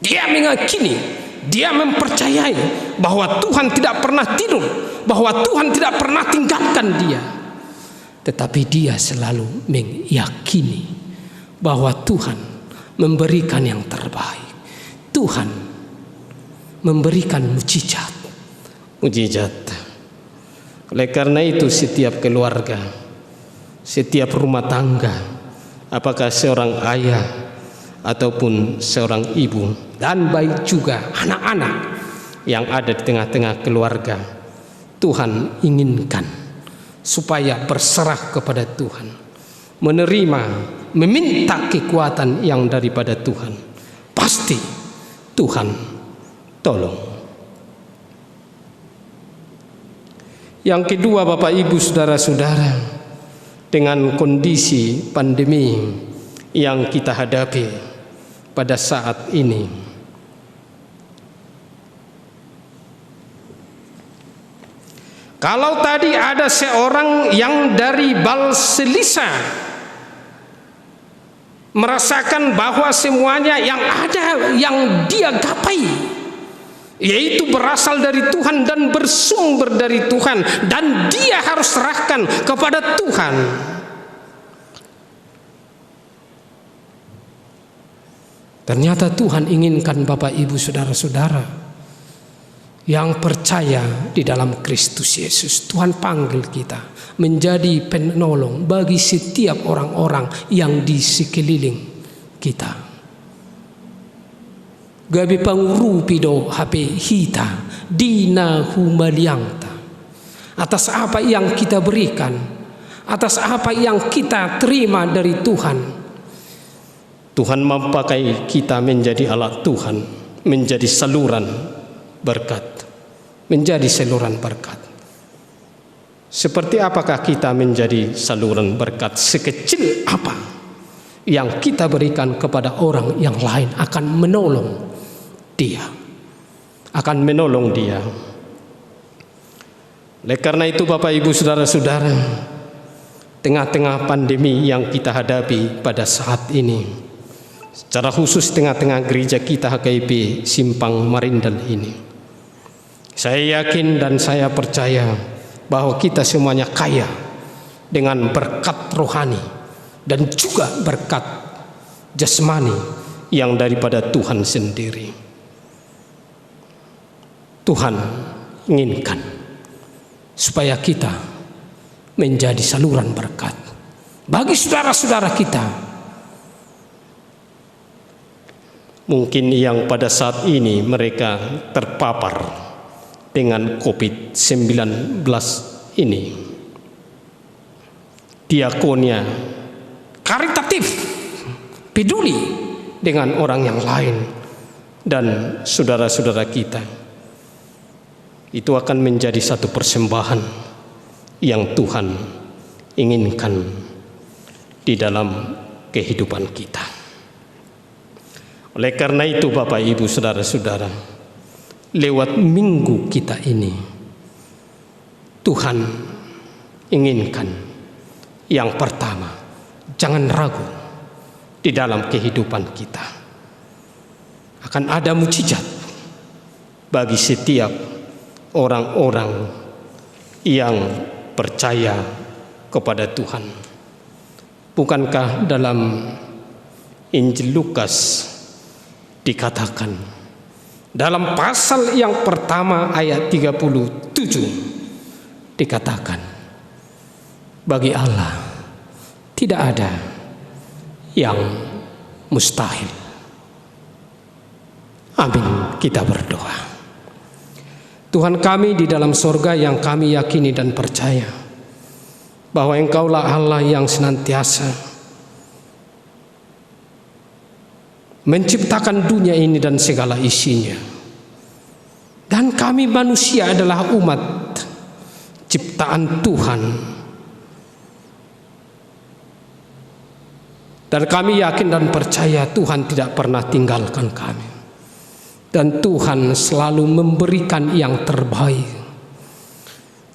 Dia meyakini, dia mempercayai bahwa Tuhan tidak pernah tidur, bahwa Tuhan tidak pernah tinggalkan dia. Tetapi dia selalu meyakini bahwa Tuhan memberikan yang terbaik. Tuhan memberikan mujizat. Oleh karena itu setiap keluarga, setiap rumah tangga, apakah seorang ayah ataupun seorang ibu, dan baik juga anak-anak yang ada di tengah-tengah keluarga, Tuhan inginkan supaya berserah kepada Tuhan, menerima, meminta kekuatan yang daripada Tuhan. Pasti Tuhan tolong. Yang kedua Bapak Ibu saudara-saudara, dengan kondisi pandemi yang kita hadapi pada saat ini, kalau tadi ada seorang yang dari Balselisa merasakan bahwa semuanya yang ada yang dia gapai yaitu berasal dari Tuhan dan bersumber dari Tuhan, dan dia harus serahkan kepada Tuhan. Ternyata Tuhan inginkan Bapak Ibu saudara-saudara yang percaya di dalam Kristus Yesus. Tuhan panggil kita menjadi penolong bagi setiap orang-orang yang di sekeliling kita. Gabi pangurupido hape hita dina humaliangta, atas apa yang kita berikan, atas apa yang kita terima dari Tuhan. Tuhan memakai kita menjadi alat Tuhan, menjadi saluran berkat, menjadi saluran berkat. Seperti apakah kita menjadi saluran berkat? Sekecil apa yang kita berikan kepada orang yang lain akan menolong dia, akan menolong dia. Oleh karena itu Bapak Ibu saudara-saudara, tengah-tengah pandemi yang kita hadapi pada saat ini, secara khusus tengah-tengah gereja kita HKIP Simpang Marindal ini, saya yakin dan saya percaya bahwa kita semuanya kaya dengan berkat rohani dan juga berkat jasmani yang daripada Tuhan sendiri. Tuhan inginkan supaya kita menjadi saluran berkat bagi saudara-saudara kita. Mungkin yang pada saat ini mereka terpapar dengan COVID-19 ini. Diakonia karitatif, peduli dengan orang yang lain dan saudara-saudara kita. Itu akan menjadi satu persembahan yang Tuhan inginkan di dalam kehidupan kita. Oleh karena itu Bapak Ibu Saudara-saudara, lewat minggu kita ini Tuhan inginkan yang pertama, jangan ragu di dalam kehidupan kita. Akan ada mujizat bagi setiap orang-orang yang percaya kepada Tuhan. Bukankah dalam Injil Lukas dikatakan dalam pasal yang pertama ayat 37 dikatakan, bagi Allah tidak ada yang mustahil. Amin. Kita berdoa. Tuhan kami di dalam sorga yang kami yakini dan percaya bahwa Engkaulah Allah yang senantiasa menciptakan dunia ini dan segala isinya. Dan kami manusia adalah umat ciptaan Tuhan. Dan kami yakin dan percaya Tuhan tidak pernah tinggalkan kami. Dan Tuhan selalu memberikan yang terbaik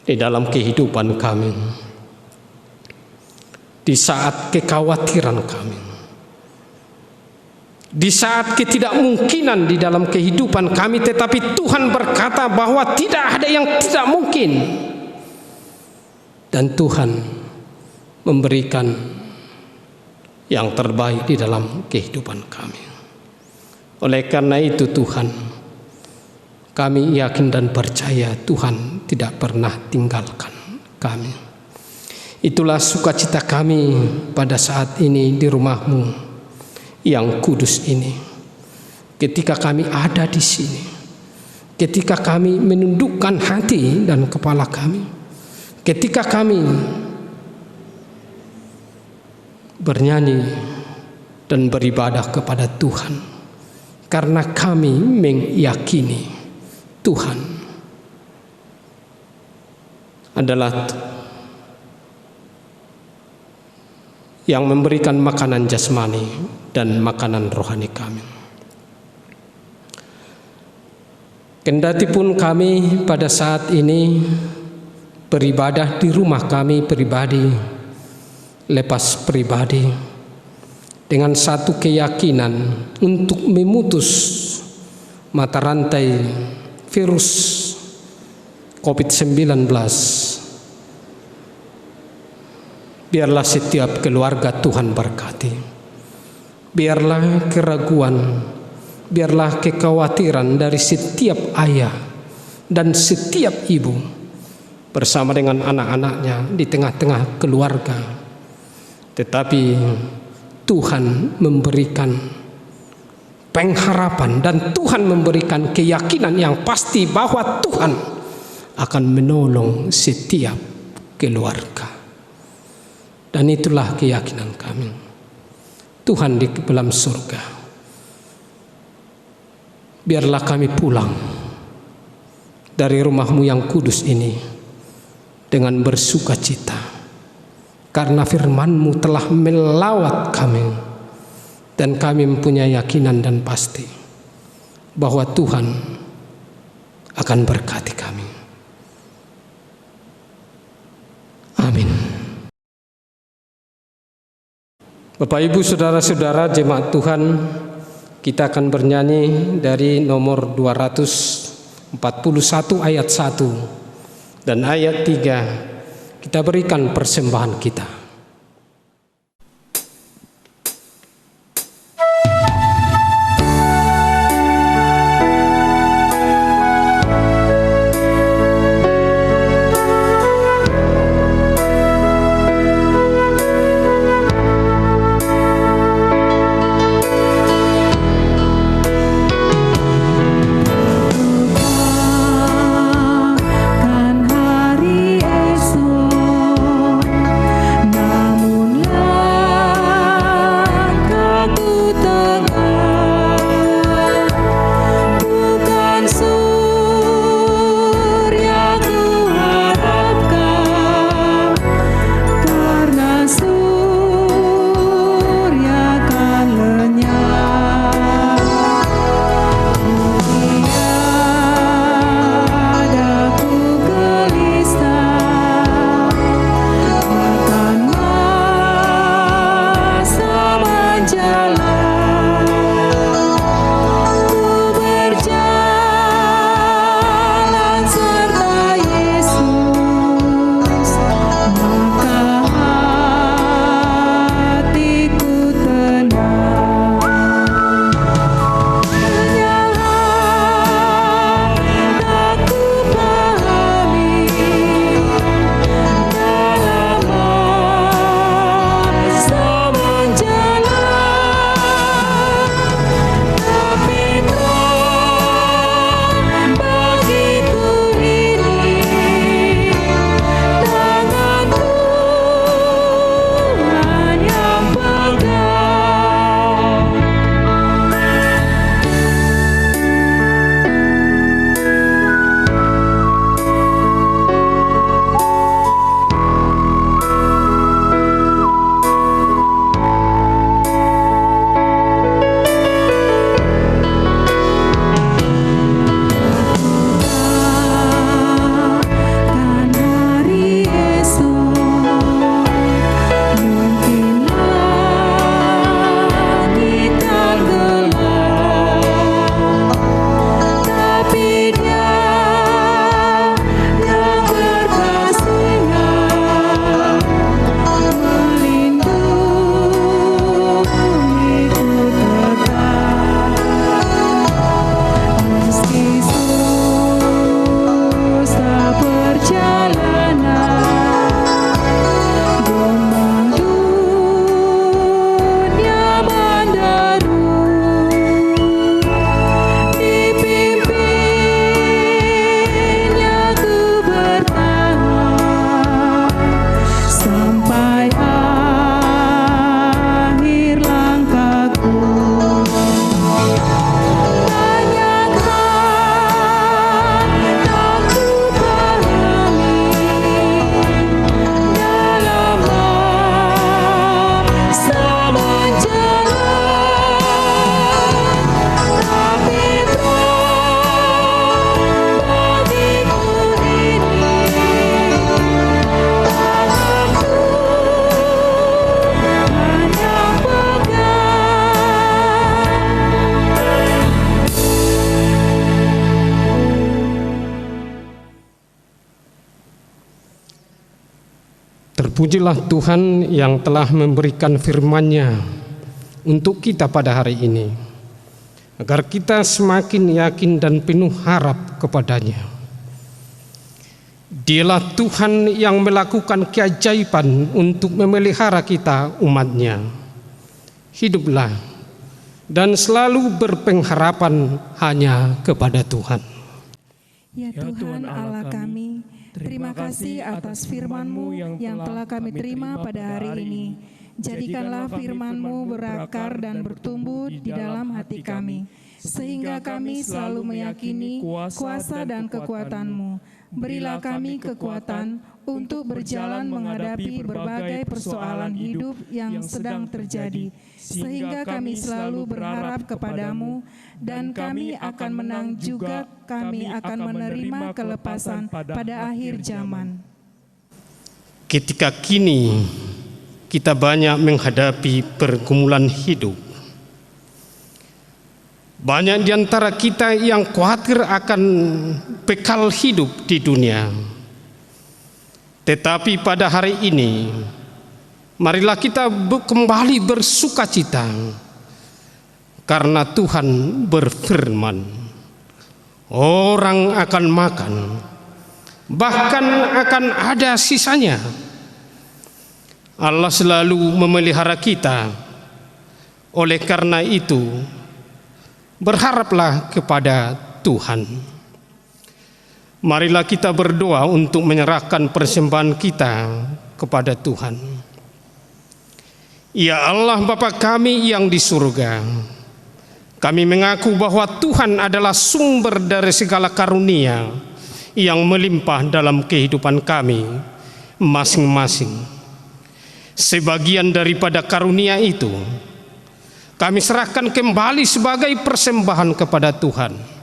di dalam kehidupan kami. Di saat kekhawatiran kami, di saat ketidakmungkinan di dalam kehidupan kami, tetapi Tuhan berkata bahwa tidak ada yang tidak mungkin. Dan Tuhan memberikan yang terbaik di dalam kehidupan kami. Oleh karena itu Tuhan, kami yakin dan percaya Tuhan tidak pernah tinggalkan kami. Itulah sukacita kami pada saat ini di rumah-Mu yang kudus ini. Ketika kami ada di sini, ketika kami menundukkan hati dan kepala kami, ketika kami bernyanyi dan beribadah kepada Tuhan, karena kami meyakini Tuhan adalah yang memberikan makanan jasmani dan makanan rohani kami. Kendatipun kami pada saat ini beribadah di rumah kami pribadi, lepas pribadi, dengan satu keyakinan untuk memutus mata rantai virus COVID-19. Biarlah setiap keluarga Tuhan berkati. Biarlah keraguan, biarlah kekhawatiran dari setiap ayah dan setiap ibu bersama dengan anak-anaknya di tengah-tengah keluarga. Tetapi Tuhan memberikan pengharapan dan Tuhan memberikan keyakinan yang pasti bahwa Tuhan akan menolong setiap keluarga. Dan itulah keyakinan kami. Tuhan di dalam surga, biarlah kami pulang dari rumah-Mu yang kudus ini dengan bersukacita. Karena firman-Mu telah melawat kami, dan kami mempunyai keyakinan dan pasti bahwa Tuhan akan berkati kami. Amin. Bapak Ibu Saudara-saudara jemaat Tuhan, kita akan bernyanyi dari nomor 241 ayat 1 dan ayat 3. Kita berikan persembahan kita. Terpujilah Tuhan yang telah memberikan firman-Nya untuk kita pada hari ini, agar kita semakin yakin dan penuh harap kepada-Nya. Dialah Tuhan yang melakukan keajaiban untuk memelihara kita umat-Nya. Hiduplah dan selalu berpengharapan hanya kepada Tuhan. Ya Tuhan Allah kami, terima kasih atas firman-Mu yang telah kami terima pada hari ini. Jadikanlah firman-Mu berakar dan bertumbuh di dalam hati kami, sehingga kami selalu meyakini kuasa dan kekuatan-Mu. Berilah kami kekuatan untuk berjalan menghadapi berbagai persoalan hidup yang sedang terjadi, sehingga kami selalu berharap kepadamu, dan kami akan menang juga, kami akan menerima kelepasan pada akhir zaman. Ketika kini kita banyak menghadapi pergumulan hidup, banyak di antara kita yang khawatir akan bekal hidup di dunia. Tetapi pada hari ini, marilah kita kembali bersukacita, karena Tuhan berfirman, orang akan makan, bahkan akan ada sisanya. Allah selalu memelihara kita. Oleh karena itu, berharaplah kepada Tuhan. Marilah kita berdoa untuk menyerahkan persembahan kita kepada Tuhan. Ya Allah Bapa kami yang di surga, kami mengaku bahwa Tuhan adalah sumber dari segala karunia yang melimpah dalam kehidupan kami masing-masing. Sebagian daripada karunia itu kami serahkan kembali sebagai persembahan kepada Tuhan.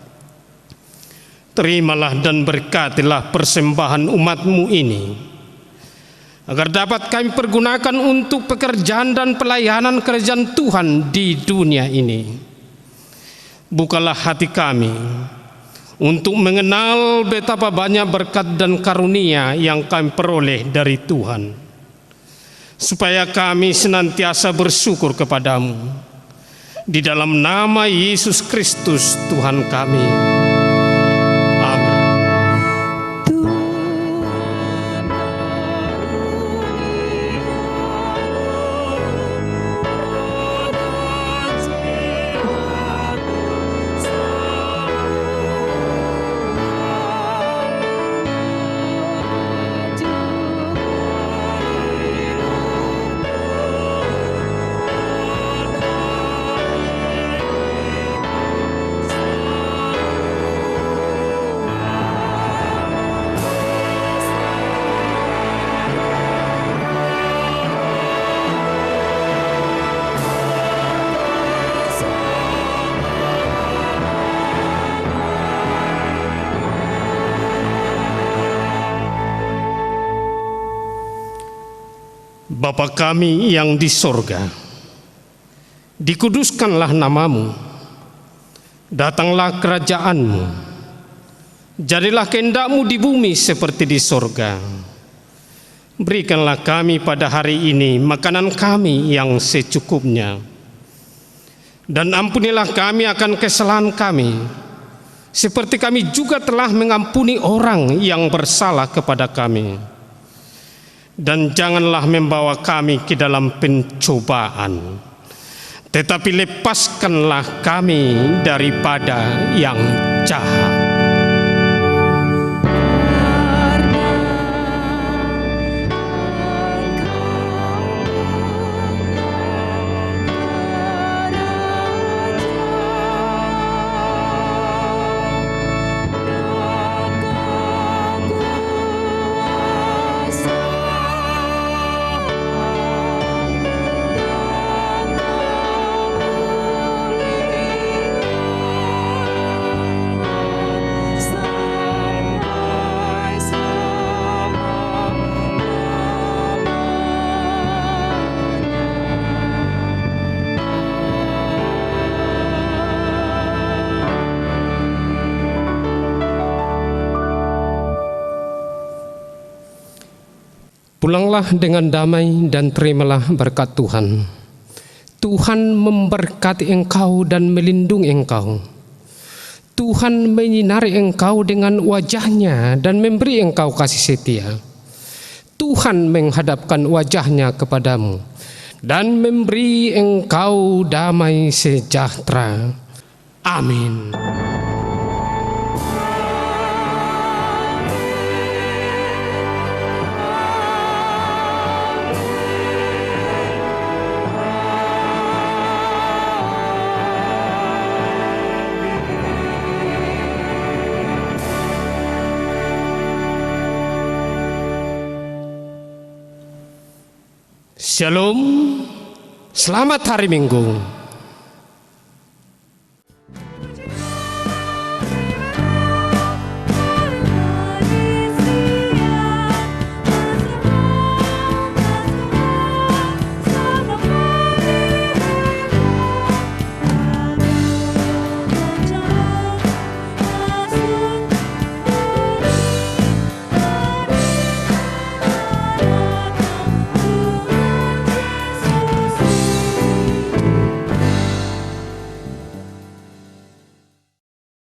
Terimalah dan berkatilah persembahan umat-Mu ini, agar dapat kami pergunakan untuk pekerjaan dan pelayanan kerajaan Tuhan di dunia ini. Bukalah hati kami untuk mengenal betapa banyak berkat dan karunia yang kami peroleh dari Tuhan, supaya kami senantiasa bersyukur kepadamu. Di dalam nama Yesus Kristus Tuhan kami. Amin. Bapa kami yang di sorga, dikuduskanlah namamu, datanglah kerajaanmu, jadilah kehendak-Mu di bumi seperti di sorga. Berikanlah kami pada hari ini makanan kami yang secukupnya, dan ampunilah kami akan kesalahan kami, seperti kami juga telah mengampuni orang yang bersalah kepada kami. Dan janganlah membawa kami ke dalam pencobaan, tetapi lepaskanlah kami daripada yang jahat. Pulanglah dengan damai dan terimalah berkat Tuhan. Tuhan memberkati engkau dan melindungi engkau. Tuhan menyinari engkau dengan wajah-Nya dan memberi engkau kasih setia. Tuhan menghadapkan wajah-Nya kepadamu dan memberi engkau damai sejahtera. Amin. Shalom, selamat hari Minggu.